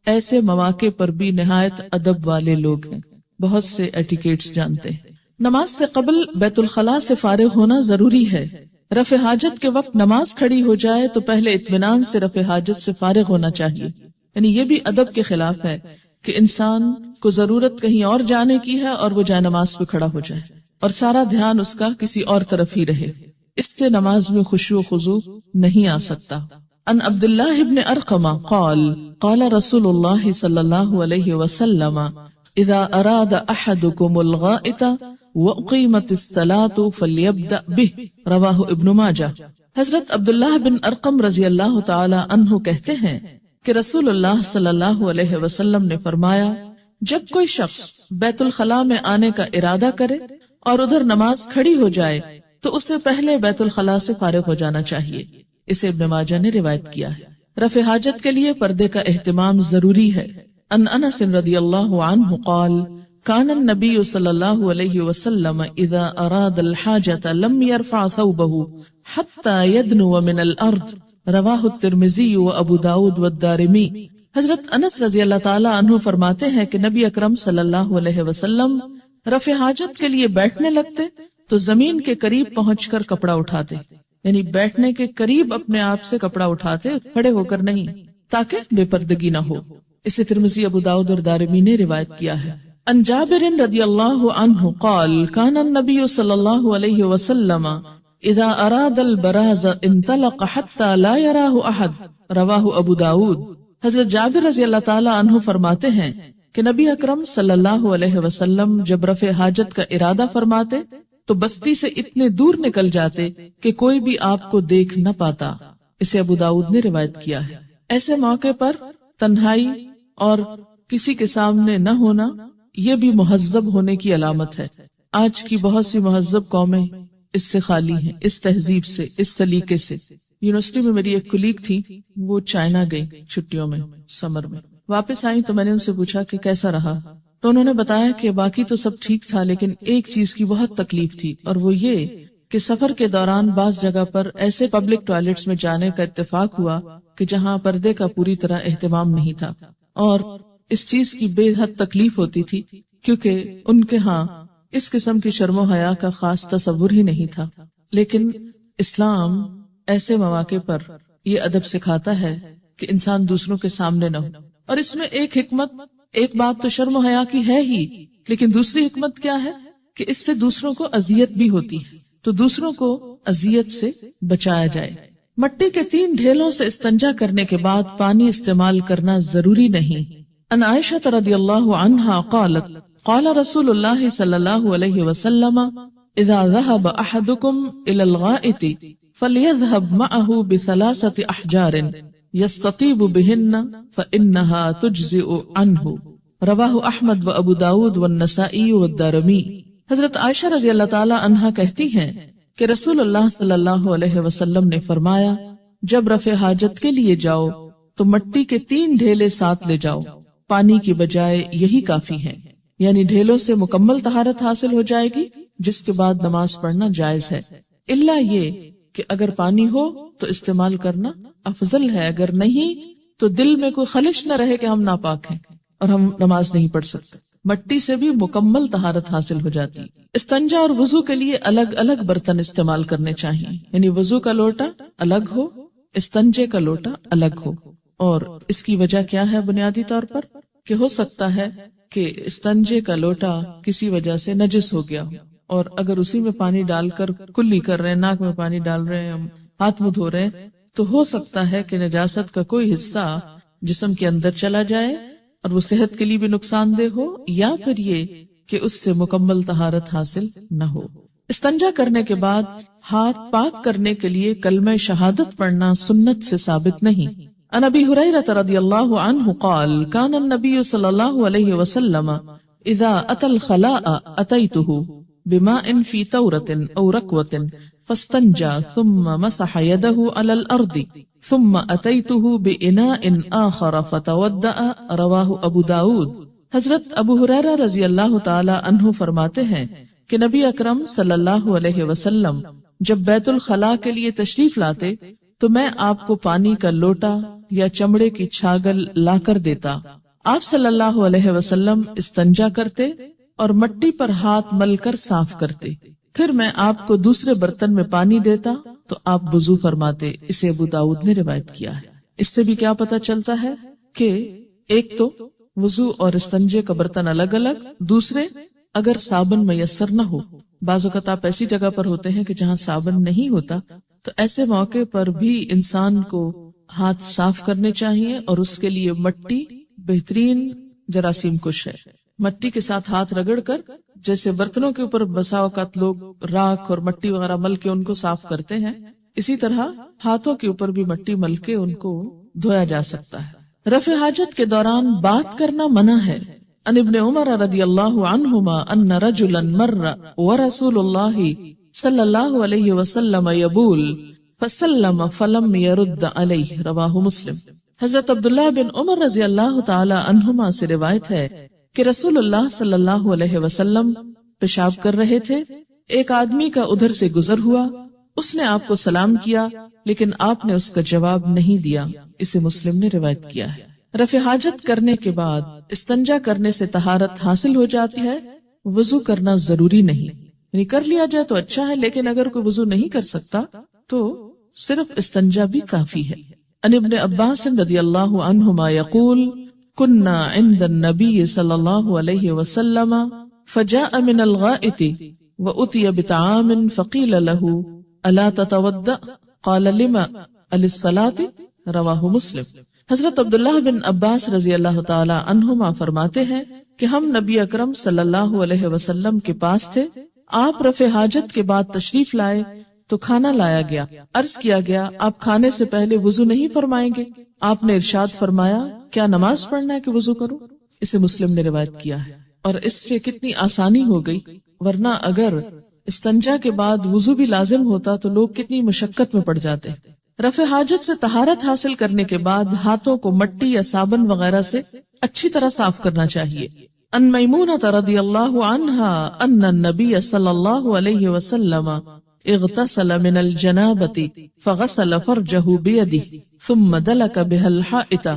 ایسے مواقع پر بھی نہایت ادب والے لوگ ہیں، بہت سے ایٹیکیٹس جانتے ہیں۔ نماز سے قبل بیت الخلاء سے فارغ ہونا ضروری ہے۔ رفع حاجت کے وقت نماز کھڑی ہو جائے تو پہلے اطمینان سے رفع حاجت سے فارغ ہونا چاہیے۔ یعنی یہ بھی ادب کے خلاف ہے کہ انسان کو ضرورت کہیں اور جانے کی ہے اور وہ جائے نماز پہ کھڑا ہو جائے اور سارا دھیان اس کا کسی اور طرف ہی رہے۔ اس سے نماز میں خشوع و خضوع نہیں آ سکتا۔ ان عبداللہ ابن ارقم قال قال رسول اللہ صلی اللہ علیہ وسلم اذا اراد احدکم الغائط وَأُقِيمَتِ الصَّلَاةُ فَلْيَبْدَأْ بِهِ، رواہ ابن ماجہ۔ حضرت عبداللہ بن ارقم رضی اللہ تعالی عنہ کہتے ہیں کہ رسول اللہ صلی اللہ علیہ وسلم نے فرمایا جب کوئی شخص بیت الخلاء میں آنے کا ارادہ کرے اور ادھر نماز کھڑی ہو جائے تو اسے پہلے بیت الخلاء سے فارغ ہو جانا چاہیے. اسے ابن ماجہ نے روایت کیا ہے. رفع حاجت کے لیے پردے کا اہتمام ضروری ہے. ان انس رضی اللہ عنہ قال كان النبي صلی اللہ علیہ وسلم اذا اراد الحاجة لم يرفع ثوبه حتى يدنو من الارض رواہ الترمذی و ابو داود والدارمی. حضرت انس رضی اللہ تعالی عنہ فرماتے ہیں کہ نبی اکرم صلی اللہ علیہ وسلم رفع حاجت کے لیے بیٹھنے لگتے تو زمین کے قریب پہنچ کر کپڑا اٹھاتے، یعنی بیٹھنے کے قریب اپنے آپ سے کپڑا اٹھاتے، کھڑے ہو کر نہیں، تاکہ بے پردگی نہ ہو. اسے ترمذی، ابو داؤد اور دارمی نے روایت کیا ہے. ان جابر رضی اللہ عنہ قال كان النبي صلی اللہ علیہ وسلم اذا اراد البراز انطلق حتى لا يراه احد رواہ ابو داؤد. حضرت جابر رضی اللہ تعالی عنہ فرماتے ہیں کہ نبی اکرم صلی اللہ علیہ وسلم جب رفع حاجت کا ارادہ فرماتے تو بستی سے اتنے دور نکل جاتے کہ کوئی بھی آپ کو دیکھ نہ پاتا. اسے ابو داؤد نے روایت کیا ہے. ایسے موقع پر تنہائی اور کسی کے سامنے نہ ہونا یہ بھی مہذب ہونے کی علامت ہے. آج کی بہت سی مہذب قومیں اس سے خالی ہیں، اس تہذیب سے، اس سلیقے سے. یونیورسٹی میں میری ایک کلیگ تھی، وہ چائنا گئی چھٹیوں میں، سمر میں واپس آئی تو میں نے ان سے پوچھا کہ کیسا رہا، تو انہوں نے بتایا کہ باقی تو سب ٹھیک تھا لیکن ایک چیز کی بہت تکلیف تھی، اور وہ یہ کہ سفر کے دوران بعض جگہ پر ایسے پبلک ٹوائلٹس میں جانے کا اتفاق ہوا کہ جہاں پردے کا پوری طرح اہتمام نہیں تھا، اور اس چیز کی بے حد تکلیف ہوتی تھی کیونکہ ان کے ہاں اس قسم کی شرم و حیا کا خاص تصور ہی نہیں تھا. لیکن اسلام ایسے مواقع پر یہ ادب سکھاتا ہے کہ انسان دوسروں کے سامنے نہ ہو. اور اس میں ایک حکمت، ایک بات تو شرم و حیا کی ہے ہی، لیکن دوسری حکمت کیا ہے کہ اس سے دوسروں کو اذیت بھی ہوتی ہے، تو دوسروں کو اذیت سے بچایا جائے. مٹی کے 3 ڈھیلوں سے استنجا کرنے کے بعد پانی استعمال کرنا ضروری نہیں. ان عائشہ رضی اللہ عنہا قالت قال رسول اللہ صلی اللہ علیہ وسلم اذا ذهب احدكم الى الغائط فليذهب معه ب3 احجار يستطيب بهن فانها تجزئ عنه رواہ احمد و ابو داود والنسائی والدارمی. حضرت عائشہ رضی اللہ تعالی عنہا کہتی ہیں کہ رسول اللہ صلی اللہ علیہ وسلم نے فرمایا جب رفع حاجت کے لیے جاؤ تو مٹی کے 3 ڈھیلے ساتھ لے جاؤ، پانی کی بجائے یہی کافی ہیں. یعنی ڈھیلوں سے مکمل طہارت حاصل ہو جائے گی جس کے بعد نماز پڑھنا جائز ہے، الا یہ کہ اگر پانی ہو تو استعمال کرنا افضل ہے، اگر نہیں تو دل میں کوئی خلش نہ رہے کہ ہم ناپاک ہیں اور ہم نماز نہیں پڑھ سکتے. مٹی سے بھی مکمل طہارت حاصل ہو جاتی. استنجا اور وضو کے لیے الگ الگ برتن استعمال کرنے چاہیے، یعنی وضو کا لوٹا الگ ہو، استنجے کا لوٹا الگ ہو. اور اس کی وجہ کیا ہے؟ بنیادی طور پر کہ ہو سکتا ہے کہ استنجے کا لوٹا کسی وجہ سے نجس ہو گیا ہو، اور اگر اسی میں پانی ڈال کر کلی کر رہے ہیں، ناک میں پانی ڈال رہے ہیں، ہاتھ منہ دھو رہے ہیں، تو ہو سکتا ہے کہ نجاست کا کوئی حصہ جسم کے اندر چلا جائے اور وہ صحت کے لیے بھی نقصان دہ ہو، یا پھر یہ کہ اس سے مکمل طہارت حاصل نہ ہو. استنجا کرنے کے بعد ہاتھ پاک کرنے کے لیے کلمہ شہادت پڑھنا سنت سے ثابت نہیں. عن ابی ہریرہ رضی اللہ عنہ قال كان النبی صلی اللہ علیہ وسلم اذا اتى الخلاء اتيته بماء في تورة او ركوة فاستنجى ثم مسح يده على الارض ثم اتيته باناء آخر فتودأ رواہ ابو داود. حضرت ابو ہریرہ رضی اللہ تعالی عنہ فرماتے ہیں کہ نبی اکرم صلی اللہ علیہ وسلم جب بیت الخلاء کے لیے تشریف لاتے تو میں آپ کو پانی کا لوٹا یا چمڑے کی چھاگل لا کر دیتا. آپ صلی اللہ علیہ وسلم استنجا کرتے اور مٹی پر ہاتھ مل کر صاف کرتے، پھر میں آپ کو دوسرے برتن میں پانی دیتا تو آپ وضو فرماتے. اسے ابو داؤد نے روایت کیا ہے. اس سے بھی کیا پتہ چلتا ہے کہ ایک تو وضو اور استنجے کا برتن الگ الگ، دوسرے اگر صابن میسر نہ ہو، بعض اوقات آپ ایسی جگہ پر ہوتے ہیں کہ جہاں صابن نہیں ہوتا، تو ایسے موقع پر بھی انسان کو ہاتھ صاف کرنے چاہیے، اور اس کے لیے مٹی بہترین جراثیم کش ہے. مٹی کے ساتھ ہاتھ رگڑ کر، جیسے برتنوں کے اوپر بسا اوقات لوگ راکھ اور مٹی وغیرہ مل کے ان کو صاف کرتے ہیں، اسی طرح ہاتھوں کے اوپر بھی مٹی مل کے ان کو دھویا جا سکتا ہے. رفع حاجت کے دوران بات کرنا منع ہے۔ ان ابن عمر رضی اللہ عنہما ان رجلا مر ورسول اللہ صلی اللہ علیہ وسلم یبول فسلم فلم يرد علیہ، رواہ مسلم۔ حضرت عبداللہ بن عمر رضی اللہ تعالی عنہما سے روایت ہے کہ رسول اللہ صلی اللہ علیہ وسلم پیشاب کر رہے تھے، ایک آدمی کا ادھر سے گزر ہوا، اس نے آپ کو سلام کیا لیکن آپ نے اس کا جواب نہیں دیا، اسے مسلم نے روایت کیا ہے۔ رفع حاجت کرنے کے بعد استنجا کرنے سے طہارت حاصل ہو جاتی ہے، وضو کرنا ضروری نہیں، یعنی کر لیا جائے تو اچھا ہے، لیکن اگر کوئی وضو نہیں کر سکتا تو صرف استنجا بھی کافی ہے۔ ان ابن عباس رضی اللہ عنہما یقول كنا عند النبي صلی اللہ علیہ وسلم فجاء من الغائط وأتي بطعام فقيل له ألا تتوضأ قال لما للصلاة، رواہ مسلم۔ حضرت عبداللہ بن عباس رضی اللہ تعالی عنہما فرماتے ہیں کہ ہم نبی اکرم صلی اللہ علیہ وسلم کے پاس تھے، آپ رفع حاجت کے بعد تشریف لائے تو کھانا لایا گیا، عرض کیا گیا آپ کھانے سے پہلے وضو نہیں فرمائیں گے؟ آپ نے ارشاد فرمایا کیا نماز پڑھنا ہے کہ وضو کروں؟ اسے مسلم نے روایت کیا ہے، اور اس سے کتنی آسانی ہو گئی، ورنہ اگر استنجا کے بعد وضو بھی لازم ہوتا تو لوگ کتنی مشقت میں پڑ جاتے۔ رفع حاجت سے طہارت حاصل کرنے کے بعد ہاتھوں کو مٹی یا صابن وغیرہ سے اچھی طرح صاف کرنا چاہیے۔ ان میمونۃ رضی اللہ عنہا ان النبی صلی اللہ علیہ وسلم اغتسل من الجنابۃ فغسل فرجہ بیدہ ثم دلک بها الحائط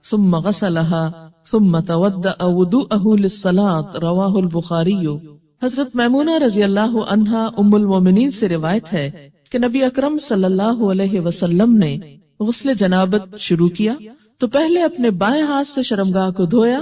ثم غسلها ثم توضأ وضوءہ للصلاۃ، رواہ البخاری۔ حضرت میمونہ رضی اللہ عنہا ام المومنین سے روایت ہے کہ نبی اکرم صلی اللہ علیہ وسلم نے غسل جنابت شروع کیا تو پہلے اپنے بائیں ہاتھ سے شرمگاہ کو دھویا،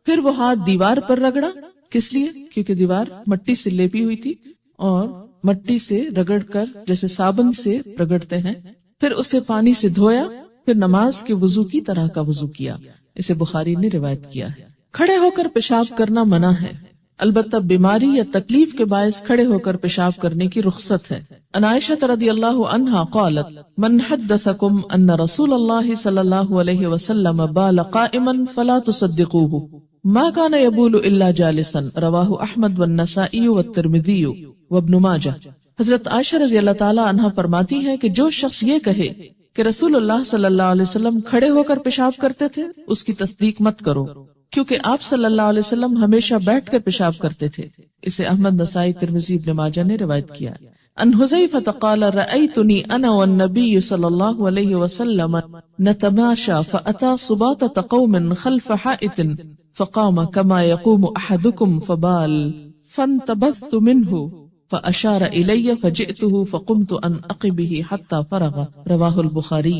پھر وہ ہاتھ دیوار پر رگڑا، کس لیے؟ کیونکہ دیوار مٹی سے لیپی ہوئی تھی، اور مٹی سے رگڑ کر جیسے صابن سے رگڑتے ہیں، پھر اسے پانی سے دھویا، پھر نماز کے وضو کی طرح کا وضو کیا، اسے بخاری نے روایت کیا ہے۔ کھڑے ہو کر پیشاب کرنا منع ہے، البتہ بیماری یا تکلیف کے باعث کھڑے ہو کر پیشاب کرنے کی رخصت ہے۔ ان عائشہ رضی اللہ عنہا قالت من حدثکم ان رسول اللہ صلی اللہ علیہ وسلم بال قائما فلا تصدقوه ما كان يبول الا جالسا، رواہ احمد والنسائی والترمذی وابن ماجہ۔ حضرت عائشہ رضی اللہ تعالی عنہا فرماتی ہے کہ جو شخص یہ کہے کہ رسول اللہ صلی اللہ علیہ وسلم کھڑے ہو کر پیشاب کرتے تھے، اس کی تصدیق مت کرو، کیونکہ آپ صلی اللہ علیہ وسلم ہمیشہ بیٹھ کر پیشاب کرتے تھے، اسے احمد، نسائی، ترمذی، ابن ماجہ نے روایت کیا۔ ان حذیفہ قال رأیتنی انا والنبی صلی اللہ علیہ وسلم نتماشى فأتى صباطة قوم خلف حائط فقام كما يقوم احدكم فبال فانتبذت منه فأشار إلي فجئته فقمت ان اقبه حتى فرغ، رواہ البخاری۔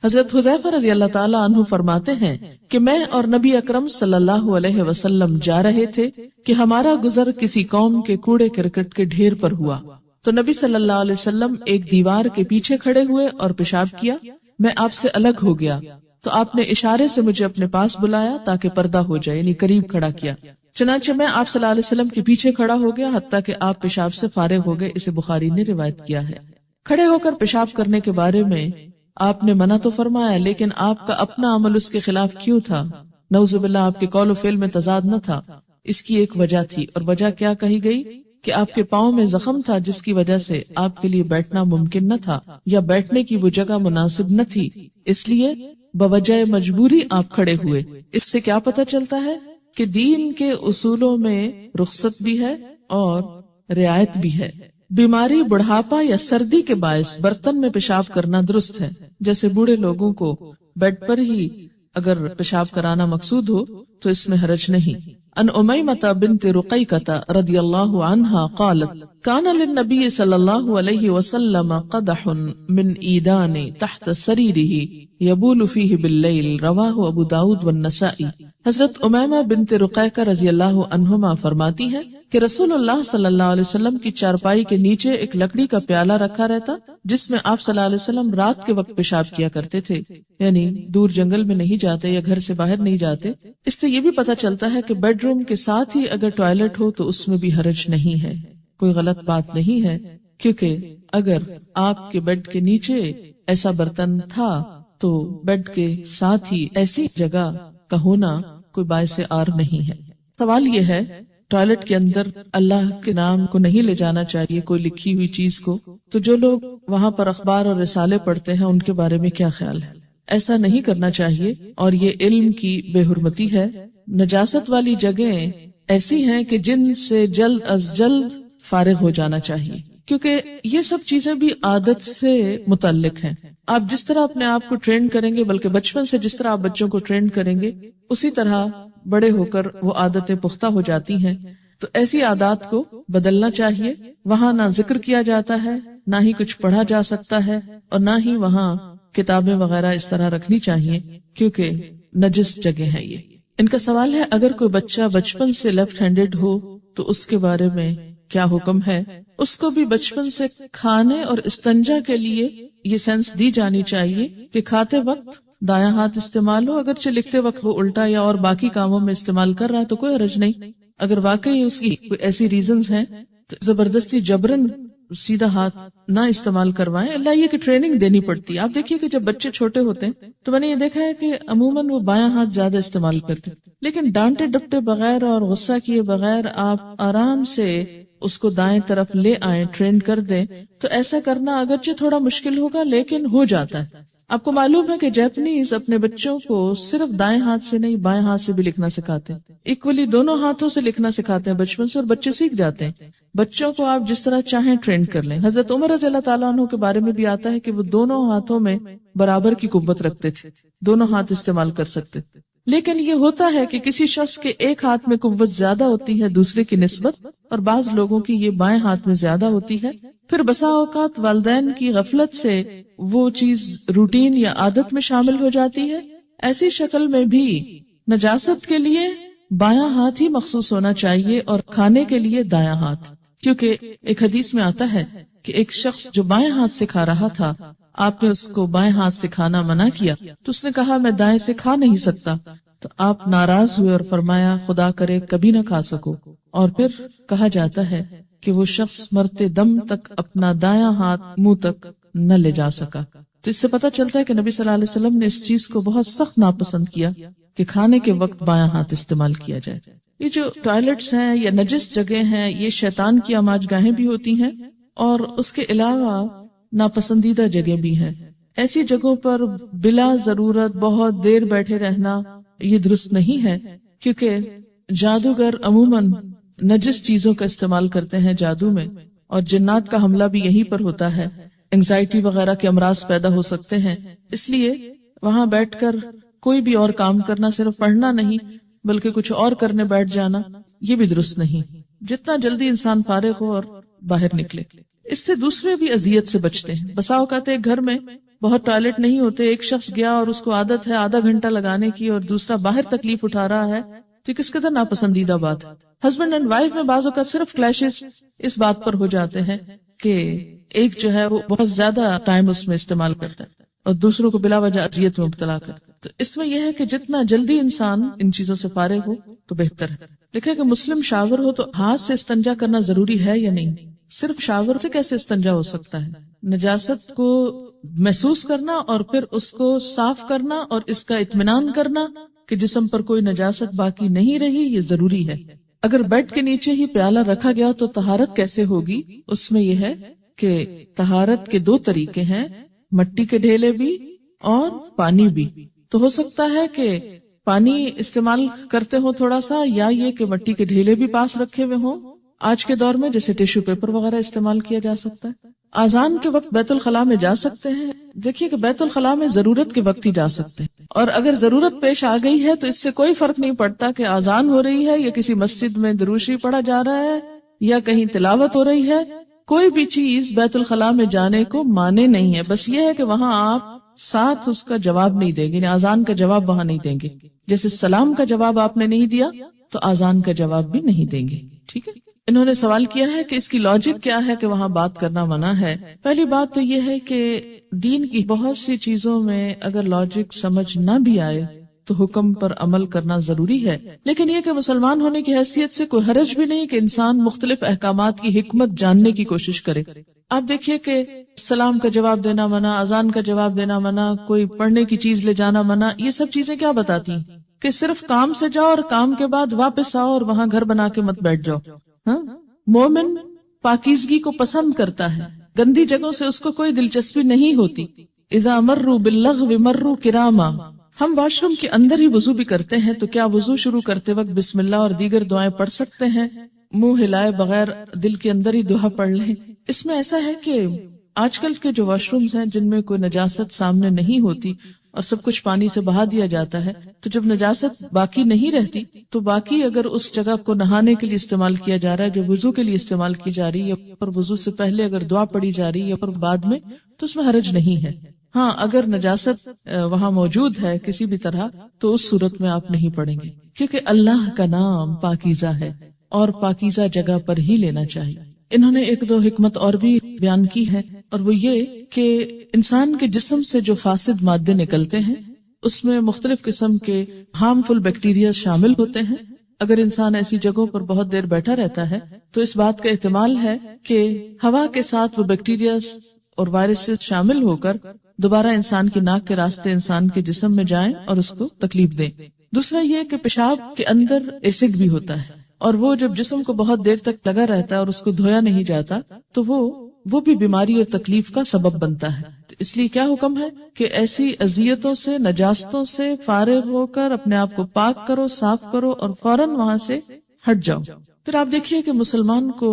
حضرت حذیفہ رضی اللہ تعالی عنہ فرماتے ہیں کہ میں اور نبی اکرم صلی اللہ علیہ وسلم جا رہے تھے کہ ہمارا گزر کسی قوم کے کوڑے کرکٹ کے ڈھیر پر ہوا، تو نبی صلی اللہ علیہ وسلم ایک دیوار کے پیچھے کھڑے ہوئے اور پیشاب کیا، میں آپ سے الگ ہو گیا تو آپ نے اشارے سے مجھے اپنے پاس بلایا تاکہ پردہ ہو جائے، یعنی قریب کھڑا کیا، چنانچہ میں آپ صلی اللہ علیہ وسلم کے پیچھے کھڑا ہو گیا حتیٰ کہ آپ پیشاب سے فارغ ہو گئے، اسے بخاری نے روایت کیا ہے۔ کھڑے ہو کر پیشاب کرنے کے بارے میں آپ نے منع تو فرمایا، لیکن آپ کا اپنا عمل اس کے خلاف کیوں تھا؟ نعوذ باللہ آپ کے قول و فعل میں تضاد نہ تھا، اس کی ایک وجہ تھی، اور وجہ کیا کہی گئی کہ آپ کے پاؤں میں زخم تھا جس کی وجہ سے آپ کے لیے بیٹھنا ممکن نہ تھا، یا بیٹھنے کی وہ جگہ مناسب نہ تھی، اس لیے بوجہ مجبوری آپ کھڑے ہوئے۔ اس سے کیا پتہ چلتا ہے کہ دین کے اصولوں میں رخصت بھی ہے اور رعایت بھی ہے۔ بیماری، بڑھاپا یا سردی کے باعث برتن میں پیشاب کرنا درست ہے، جیسے بوڑھے لوگوں کو بیڈ پر ہی اگر پیشاب کرانا مقصود ہو تو اس میں حرج نہیں۔ ان امیمۃ بنت رقیقۃ رضی اللہ عنہا قالت کان للنبی صلی اللہ علیہ وسلم قدح من عیدان تحت سریرہ یبول فیہ باللیل، رواہ ابو داود والنسائی۔ حضرت امیمہ بنت رقیقہ رضی اللہ عنہما فرماتی ہیں کہ رسول اللہ صلی اللہ علیہ وسلم کی چارپائی کے نیچے ایک لکڑی کا پیالہ رکھا رہتا جس میں آپ صلی اللہ علیہ وسلم رات کے وقت پیشاب کیا کرتے تھے، یعنی دور جنگل میں نہیں جاتے یا گھر سے باہر نہیں جاتے۔ اس سے یہ بھی پتہ چلتا ہے کہ بیڈ روم کے ساتھ ہی اگر ٹوائلٹ ہو تو اس میں بھی حرج نہیں ہے، کوئی غلط بات نہیں ہے، کیونکہ اگر آپ کے بیڈ کے نیچے ایسا برتن تھا تو بیڈ کے ساتھ ہی ایسی جگہ کا ہونا کوئی باعث عار نہیں ہے۔ سوال یہ ہے ٹوائلٹ کے اندر اللہ کے نام کو نہیں لے جانا چاہیے، کوئی لکھی ہوئی چیز کو، تو جو لوگ وہاں پر اخبار اور رسالے پڑھتے ہیں ان کے بارے میں کیا خیال ہے؟ ایسا نہیں کرنا چاہیے اور یہ علم کی بے حرمتی ہے۔ نجاست والی جگہیں ایسی ہیں کہ جن سے جلد از جلد فارغ ہو جانا چاہیے، کیونکہ یہ سب چیزیں بھی عادت سے متعلق ہیں۔ آپ جس طرح اپنے آپ کو ٹرین کریں گے، بلکہ بچپن سے جس طرح آپ بچوں کو ٹرین کریں گے، اسی طرح بڑے ہو کر وہ عادتیں پختہ ہو جاتی ہیں۔ تو ایسی عادات کو بدلنا چاہیے۔ وہاں نہ ذکر کیا جاتا ہے، نہ ہی کچھ پڑھا جا سکتا ہے، اور نہ ہی وہاں کتابیں وغیرہ اس طرح رکھنی چاہیے، کیونکہ نجس جگہ ہے یہ۔ ان کا سوال ہے اگر کوئی بچہ بچپن سے لیفٹ ہینڈڈ ہو تو اس کے بارے میں کیا حکم ہے؟ اس کو بھی بچپن سے کھانے اور استنجا کے لیے یہ سینس دی جانی چاہیے کہ کھاتے وقت دایاں ہاتھ استعمال ہو، اگرچہ لکھتے وقت وہ الٹا یا اور باقی کاموں میں استعمال کر رہا ہے تو کوئی حرج نہیں۔ اگر واقعی اس کی کوئی ایسی ریزنز ہیں تو زبردستی جبرن سیدھا ہاتھ نہ استعمال کروائیں، اللہ یہ کہ ٹریننگ دینی پڑتی ہے۔ آپ دیکھیے کہ جب بچے چھوٹے ہوتے ہیں تو میں نے یہ دیکھا ہے کہ عموماً وہ بایاں ہاتھ زیادہ استعمال کرتے، لیکن ڈانٹے ڈپٹے بغیر اور غصہ کیے بغیر آپ آرام سے اس کو دائیں طرف لے آئیں، ٹرین کر دیں، تو ایسا کرنا اگرچہ تھوڑا مشکل ہوگا لیکن ہو جاتا ہے۔ آپ کو معلوم ہے کہ جیپنیز اپنے بچوں کو صرف دائیں ہاتھ سے نہیں بائیں ہاتھ سے بھی لکھنا سکھاتے ہیں، ایکولی دونوں ہاتھوں سے لکھنا سکھاتے ہیں بچپن سے، اور بچے سیکھ جاتے ہیں۔ بچوں کو آپ جس طرح چاہیں ٹرین کر لیں۔ حضرت عمر رضی اللہ تعالیٰ عنہ کے بارے میں بھی آتا ہے کہ وہ دونوں ہاتھوں میں برابر کی قوت رکھتے تھے، دونوں ہاتھ استعمال کر سکتے تھے۔ لیکن یہ ہوتا ہے کہ کسی شخص کے ایک ہاتھ میں قوت زیادہ ہوتی ہے دوسرے کی نسبت، اور بعض لوگوں کی یہ بائیں ہاتھ میں زیادہ ہوتی ہے۔ پھر بسا اوقات والدین کی غفلت سے وہ چیز روٹین یا عادت میں شامل ہو جاتی ہے۔ ایسی شکل میں بھی نجاست کے لیے بایاں ہاتھ ہی مخصوص ہونا چاہیے اور کھانے کے لیے دایاں ہاتھ، کیونکہ ایک حدیث میں آتا ہے کہ ایک شخص جو بائیں ہاتھ سے کھا رہا تھا، آپ نے اس کو بائیں ہاتھ سے کھانا منع کیا تو اس نے کہا میں دائیں سے کھا نہیں سکتا، تو آپ ناراض ہوئے اور فرمایا خدا کرے کبھی نہ کھا سکو۔ اور پھر کہا جاتا ہے کہ وہ شخص مرتے دم تک اپنا دایاں ہاتھ منہ تک نہ لے جا سکا۔ تو اس سے پتہ چلتا ہے کہ نبی صلی اللہ علیہ وسلم نے اس چیز کو بہت سخت ناپسند کیا کہ کھانے کے وقت بایاں ہاتھ استعمال کیا جائے۔ یہ جو ٹوائلٹس ہیں یا نجس جگہ ہیں، یہ شیطان کی آماج گاہیں بھی ہوتی ہیں، اور اس کے علاوہ ناپسندیدہ جگہ بھی ہیں۔ ایسی جگہوں پر بلا ضرورت بہت دیر بیٹھے رہنا یہ درست نہیں ہے، کیونکہ جادوگر عموماً نجس چیزوں کا استعمال کرتے ہیں جادو میں، اور جنات کا حملہ بھی یہیں پر ہوتا ہے۔ انگزائٹی وغیرہ کے امراض پیدا ہو سکتے ہیں، اس لیے وہاں بیٹھ کر کوئی بھی اور کام کرنا، صرف پڑھنا نہیں بلکہ کچھ اور کرنے بیٹھ جانا، یہ بھی درست نہیں۔ جتنا جلدی انسان فارغ ہو اور باہر نکلے، اس سے دوسرے بھی اذیت سے بچتے ہیں۔ بسا اوقات ایک گھر میں بہت ٹوائلٹ نہیں ہوتے، ایک شخص گیا اور اس کو عادت ہے آدھا گھنٹہ لگانے کی اور دوسرا باہر تکلیف اٹھا رہا ہے، تو کس قدر ناپسندیدہ بات ہے۔ ہسبینڈ اینڈ وائف میں بعض اوقات صرف کلیشز اس بات پر ہو جاتے ہیں کہ ایک جو ہے وہ بہت زیادہ ٹائم اس میں استعمال کرتا ہے اور دوسروں کو بلا وجہ اذیت میں مبتلا کرتا ہے۔ تو اس میں یہ ہے کہ جتنا جلدی انسان ان چیزوں سے فارغ ہو تو بہتر ہے۔ دیکھیں کہ مسلم شاور ہو تو ہاتھ سے استنجا کرنا ضروری ہے یا نہیں؟ صرف شاور سے کیسے استنجا ہو سکتا ہے؟ نجاست کو محسوس کرنا اور پھر اس کو صاف کرنا اور اس کا اطمینان کرنا کہ جسم پر کوئی نجاست باقی نہیں رہی، یہ ضروری ہے۔ اگر بیڈ کے نیچے ہی پیالہ رکھا گیا تو طہارت کیسے ہوگی؟ اس میں یہ ہے کہ طہارت کے 2 طریقے ہیں، مٹی کے ڈھیلے بھی اور پانی بھی۔ تو ہو سکتا ہے کہ پانی استعمال کرتے ہو تھوڑا سا، یا یہ کہ مٹی کے ڈھیلے بھی پاس رکھے ہوئے ہوں۔ آج کے دور میں جیسے ٹیشو پیپر وغیرہ استعمال کیا جا سکتا ہے۔ اذان کے وقت بیت الخلاء میں جا سکتے ہیں؟ دیکھیے کہ بیت الخلاء میں ضرورت کے وقت ہی جا سکتے ہیں، اور اگر ضرورت پیش آ گئی ہے تو اس سے کوئی فرق نہیں پڑتا کہ اذان ہو رہی ہے یا کسی مسجد میں درود شریف پڑھا جا رہا ہے یا کہیں تلاوت ہو رہی ہے، کوئی بھی چیز بیت الخلاء میں جانے کو مانے نہیں ہے۔ بس یہ ہے کہ وہاں آپ ساتھ اس کا جواب نہیں دیں گے، اذان کا جواب وہاں نہیں دیں گے، جیسے سلام کا جواب آپ نے نہیں دیا تو اذان کا جواب بھی نہیں دیں گے۔ ٹھیک ہے، انہوں نے سوال کیا ہے کہ اس کی لاجک کیا ہے کہ وہاں بات کرنا منع ہے۔ پہلی بات تو یہ ہے کہ دین کی بہت سی چیزوں میں اگر لاجک سمجھ نہ بھی آئے تو حکم پر عمل کرنا ضروری ہے، لیکن یہ کہ مسلمان ہونے کی حیثیت سے کوئی حرج بھی نہیں کہ انسان مختلف احکامات کی حکمت جاننے کی کوشش کرے۔ آپ دیکھیے کہ سلام کا جواب دینا منع، اذان کا جواب دینا منع، کوئی پڑھنے کی چیز لے جانا منع، یہ سب چیزیں کیا بتاتی ہیں کہ صرف کام سے جاؤ اور کام کے بعد واپس آؤ اور وہاں گھر بنا کے مت بیٹھ جاؤ۔ ہاں، مومن پاکیزگی کو پسند کرتا ہے، گندی جگہوں سے اس کو کوئی دلچسپی نہیں ہوتی۔ اذا مروا باللغو مروا کراما۔ ہم واش روم کے اندر ہی وضو بھی کرتے ہیں، تو کیا وضو شروع کرتے وقت بسم اللہ اور دیگر دعائیں پڑھ سکتے ہیں؟ منہ ہلائے بغیر دل کے اندر ہی دعا پڑھ لیں۔ اس میں ایسا ہے کہ آج کل کے جو واش رومز ہیں جن میں کوئی نجاست سامنے نہیں ہوتی اور سب کچھ پانی سے بہا دیا جاتا ہے، تو جب نجاست باقی نہیں رہتی تو باقی اگر اس جگہ کو نہانے کے لیے استعمال کیا جا رہا ہے جو وضو کے لیے استعمال کی جا رہی ہے، اور وضو سے پہلے اگر دعا پڑھی جا رہی ہے اور بعد میں، تو اس میں حرج نہیں ہے۔ ہاں، اگر نجاست وہاں موجود ہے کسی بھی طرح تو اس صورت میں آپ نہیں پڑھیں گے، کیونکہ اللہ کا نام پاکیزہ ہے اور پاکیزہ جگہ پر ہی لینا چاہیے۔ انہوں نے ایک دو حکمت اور بھی بیان کی ہے، اور وہ یہ کہ انسان کے جسم سے جو فاسد مادے نکلتے ہیں اس میں مختلف قسم کے ہارمفل بیکٹیریا شامل ہوتے ہیں۔ اگر انسان ایسی جگہوں پر بہت دیر بیٹھا رہتا ہے تو اس بات کا احتمال ہے کہ ہوا کے ساتھ وہ بیکٹیریا اور وائرسز شامل ہو کر دوبارہ انسان کی ناک کے راستے انسان کے جسم میں جائیں اور اس کو تکلیف دیں۔ دوسرا یہ کہ پیشاب کے اندر ایسڈ بھی ہوتا ہے، اور وہ جب جسم کو بہت دیر تک لگا رہتا ہے اور اس کو دھویا نہیں جاتا تو وہ بھی بیماری اور تکلیف کا سبب بنتا ہے۔ تو اس لیے کیا حکم ہے کہ ایسی اذیتوں سے، نجاستوں سے فارغ ہو کر اپنے آپ کو پاک کرو، صاف کرو اور فوراً وہاں سے ہٹ جاؤ۔ پھر آپ دیکھیے کہ مسلمان کو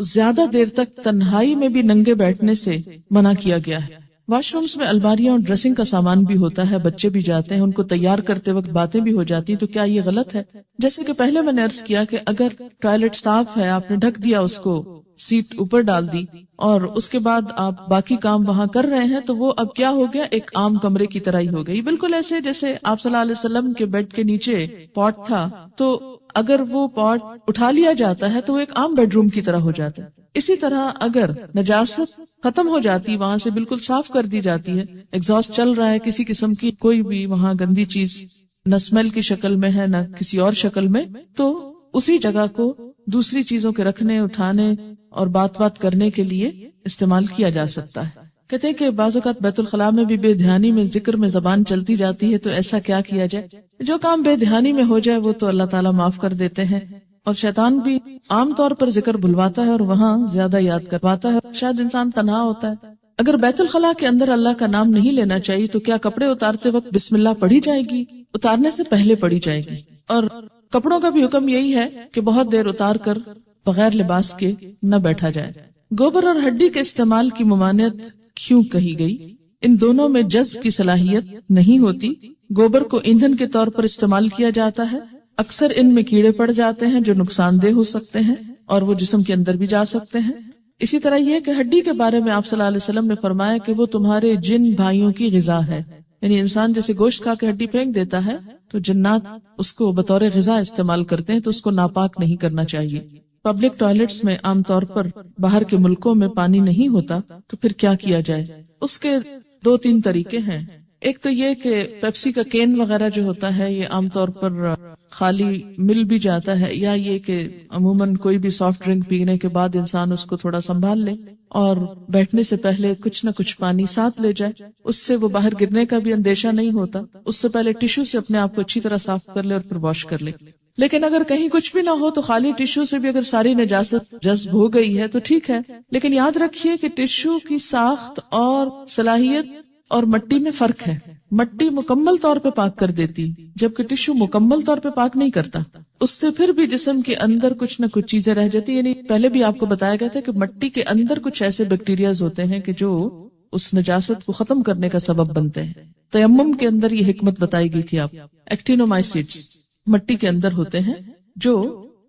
زیادہ دیر تک تنہائی میں بھی ننگے بیٹھنے سے منع کیا گیا ہے۔ واش رومز میں الماریاں اور ڈریسنگ کا سامان بھی ہوتا ہے، بچے بھی جاتے ہیں، ان کو تیار کرتے وقت باتیں بھی ہو جاتی ہیں، تو کیا یہ غلط ہے؟ جیسے کہ پہلے میں نے عرض کیا کہ اگر ٹوائلٹ صاف ہے، آپ نے ڈھک دیا اس کو، سیٹ اوپر ڈال دی اور اس کے بعد آپ باقی کام وہاں کر رہے ہیں، تو وہ اب کیا ہو گیا؟ ایک عام کمرے کی طرح ہی ہو گئی۔ بالکل ایسے جیسے آپ صلی اللہ علیہ وسلم کے بیڈ کے نیچے پاٹ تھا، تو اگر وہ پاٹ اٹھا لیا جاتا ہے تو وہ ایک عام بیڈ روم کی طرح ہو جاتا ہے۔ اسی طرح اگر نجاست ختم ہو جاتی، وہاں سے بالکل صاف کر دی جاتی ہے، ایگزاسٹ چل رہا ہے، کسی قسم کی کوئی بھی وہاں گندی چیز نہ اسمیل کی شکل میں ہے نہ کسی اور شکل میں، تو اسی جگہ کو دوسری چیزوں کے رکھنے، اٹھانے اور بات کرنے کے لیے استعمال کیا جا سکتا ہے۔ کہتے ہیں کہ بعض اوقات بیت الخلاء میں بھی بے دھیانی میں ذکر میں زبان چلتی جاتی ہے، تو ایسا کیا کیا جائے؟ جو کام بے دھیانی میں ہو جائے وہ تو اللہ تعالیٰ معاف کر دیتے ہیں، اور شیطان بھی عام طور پر ذکر بھلواتا ہے اور وہاں زیادہ یاد کرواتا ہے، شاید انسان تنہا ہوتا ہے۔ اگر بیت الخلاء کے اندر اللہ کا نام نہیں لینا چاہیے تو کیا کپڑے اتارتے وقت بسم اللہ پڑھی جائے گی؟ اتارنے سے پہلے پڑھی جائے گی۔ اور کپڑوں کا بھی حکم یہی ہے کہ بہت دیر اتار کر بغیر لباس کے نہ بیٹھا جائے۔ گوبر اور ہڈی کے استعمال کی ممانعت کیوں کہی گئی؟ ان دونوں میں جذب کی صلاحیت نہیں ہوتی۔ گوبر کو ایندھن کے طور پر استعمال کیا جاتا ہے، اکثر ان میں کیڑے پڑ جاتے ہیں جو نقصان دہ ہو سکتے ہیں اور وہ جسم کے اندر بھی جا سکتے ہیں۔ اسی طرح یہ کہ ہڈی کے بارے میں آپ صلی اللہ علیہ وسلم نے فرمایا کہ وہ تمہارے جن بھائیوں کی غذا ہے، یعنی انسان جیسے گوشت کھا کے ہڈی پھینک دیتا ہے تو جنات اس کو بطور غذا استعمال کرتے ہیں، تو اس کو ناپاک نہیں کرنا چاہیے۔ پبلک ٹوائلٹس میں عام طور پر باہر کے ملکوں میں پانی نہیں ہوتا، تو پھر کیا کیا جائے؟ اس کے 2-3 طریقے ہیں۔ ایک تو یہ کہ پیپسی کا کین وغیرہ جو ہوتا ہے یہ عام طور پر خالی مل بھی جاتا ہے، یا یہ کہ عموماً کوئی بھی سافٹ ڈرنک پینے کے بعد انسان اس کو تھوڑا سنبھال لے اور بیٹھنے سے پہلے کچھ نہ کچھ پانی ساتھ لے جائے، اس سے وہ باہر گرنے کا بھی اندیشہ نہیں ہوتا۔ اس سے پہلے ٹیشو سے اپنے آپ کو اچھی طرح صاف کر لے اور پھر واش کر لے۔ لیکن اگر کہیں کچھ بھی نہ ہو تو خالی ٹیشو سے بھی اگر ساری نجاست جذب ہو گئی ہے تو ٹھیک ہے، لیکن یاد رکھیے کہ ٹیشو کی ساخت اور صلاحیت اور مٹی میں فرق ہے۔ مٹی مکمل طور پہ پاک کر دیتی جبکہ ٹیشو مکمل طور پہ پاک نہیں کرتا، اس سے پھر بھی جسم کے اندر کچھ نہ کچھ چیزیں رہ جاتی، یعنی پہلے بھی آپ کو بتایا گیا تھا کہ مٹی کے اندر کچھ ایسے بیکٹیریاز ہوتے ہیں کہ جو اس نجاست کو ختم کرنے کا سبب بنتے ہیں۔ تیمم کے اندر یہ حکمت بتائی گئی تھی، آپ ایکٹینومائسیٹس مٹی کے اندر ہوتے ہیں جو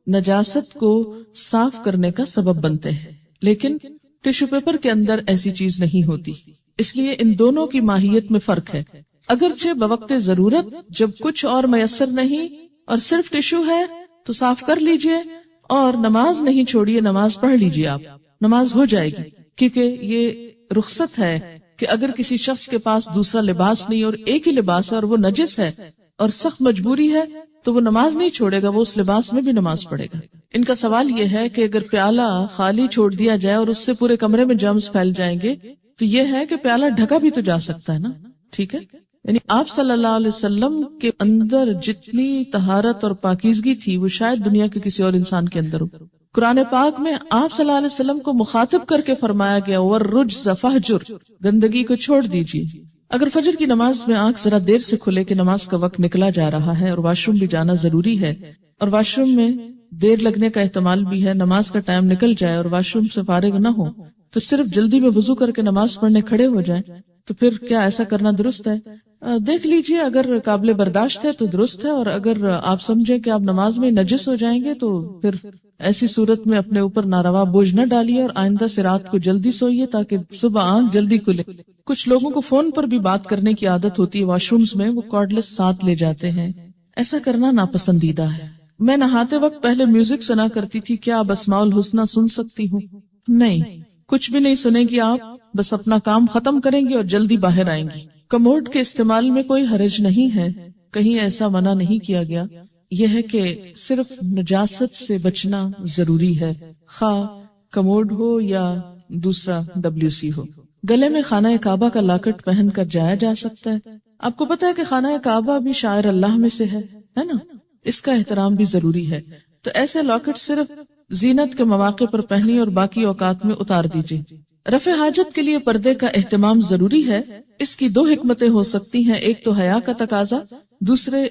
نجاست کو صاف کرنے کا سبب بنتے ہیں، لیکن ٹیشو پیپر کے اندر ایسی چیز نہیں ہوتی، اس لیے ان دونوں کی ماہیت میں فرق ہے۔ اگرچہ بوقت ضرورت جب کچھ اور میسر نہیں اور صرف ٹیشو ہے تو صاف کر لیجئے اور نماز نہیں چھوڑیے، نماز پڑھ لیجئے، آپ نماز ہو جائے گی، کیونکہ یہ رخصت ہے کہ اگر کسی شخص کے پاس دوسرا لباس نہیں اور ایک ہی لباس ہے اور وہ نجس ہے اور سخت مجبوری ہے تو وہ نماز نہیں چھوڑے گا، وہ اس لباس میں بھی نماز پڑھے گا۔ ان کا سوال یہ ہے کہ اگر پیالہ خالی چھوڑ دیا جائے اور اس سے پورے کمرے میں جرمز پھیل جائیں گے تو یہ ہے کہ پیالہ ڈھکا بھی تو جا سکتا ہے نا، ٹھیک ہے؟ یعنی آپ صلی اللہ علیہ وسلم کے اندر جتنی طہارت اور پاکیزگی تھی وہ شاید دنیا کے کسی اور انسان کے اندر ہو۔ قرآن پاک میں آپ صلی اللہ علیہ وسلم کو مخاطب کر کے فرمایا گیا وَالرُّجْزَ فَاهْجُرْ، گندگی کو چھوڑ دیجیے۔ اگر فجر کی نماز میں آنکھ ذرا دیر سے کھلے کہ نماز کا وقت نکلا جا رہا ہے اور واش روم بھی جانا ضروری ہے اور واش روم میں دیر لگنے کا احتمال بھی ہے، نماز کا ٹائم نکل جائے اور واش روم سے فارغ نہ ہو تو صرف جلدی میں وضو کر کے نماز پڑھنے کھڑے ہو جائیں، تو پھر کیا ایسا کرنا درست ہے؟ دیکھ لیجئے، اگر قابل برداشت ہے تو درست ہے، اور اگر آپ سمجھیں کہ آپ نماز میں نجس ہو جائیں گے تو پھر ایسی صورت میں اپنے اوپر ناروا بوجھ نہ ڈالیے اور آئندہ سے رات کو جلدی سوئیے تاکہ صبح آنکھ جلدی کھلے۔ کچھ لوگوں کو فون پر بھی بات کرنے کی عادت ہوتی ہے، واش رومز میں وہ کارڈلیس ساتھ لے جاتے ہیں، ایسا کرنا ناپسندیدہ ہے۔ میں نہاتے وقت پہلے میوزک سنا کرتی تھی، کیا اب اسماء الحسنی سن سکتی ہوں؟ نہیں، کچھ بھی نہیں سنے گی آپ، بس اپنا کام ختم کریں گی اور جلدی باہر آئیں گی۔ کموڈ کے استعمال میں کوئی حرج نہیں ہے، کہیں ایسا منع نہیں کیا گیا، یہ ہے کہ صرف نجاست سے بچنا ضروری ہے، خواہ کموڈ ہو یا دوسرا WC ہو۔ گلے میں خانہ کعبہ کا لاکٹ پہن کر جایا جا سکتا ہے۔ آپ کو پتا ہے کہ خانہ کعبہ بھی شاعر اللہ میں سے ہے نا، اس کا احترام بھی ضروری ہے، تو ایسے لاکٹ صرف زینت کے مواقع پر پہنی اور باقی اوقات میں اتار دیجیے۔ رفع حاجت کے لیے پردے کا اہتمام ضروری ہے، اس کی دو حکمتیں ہو سکتی ہیں، ایک تو حیا کا تقاضا، دوسرے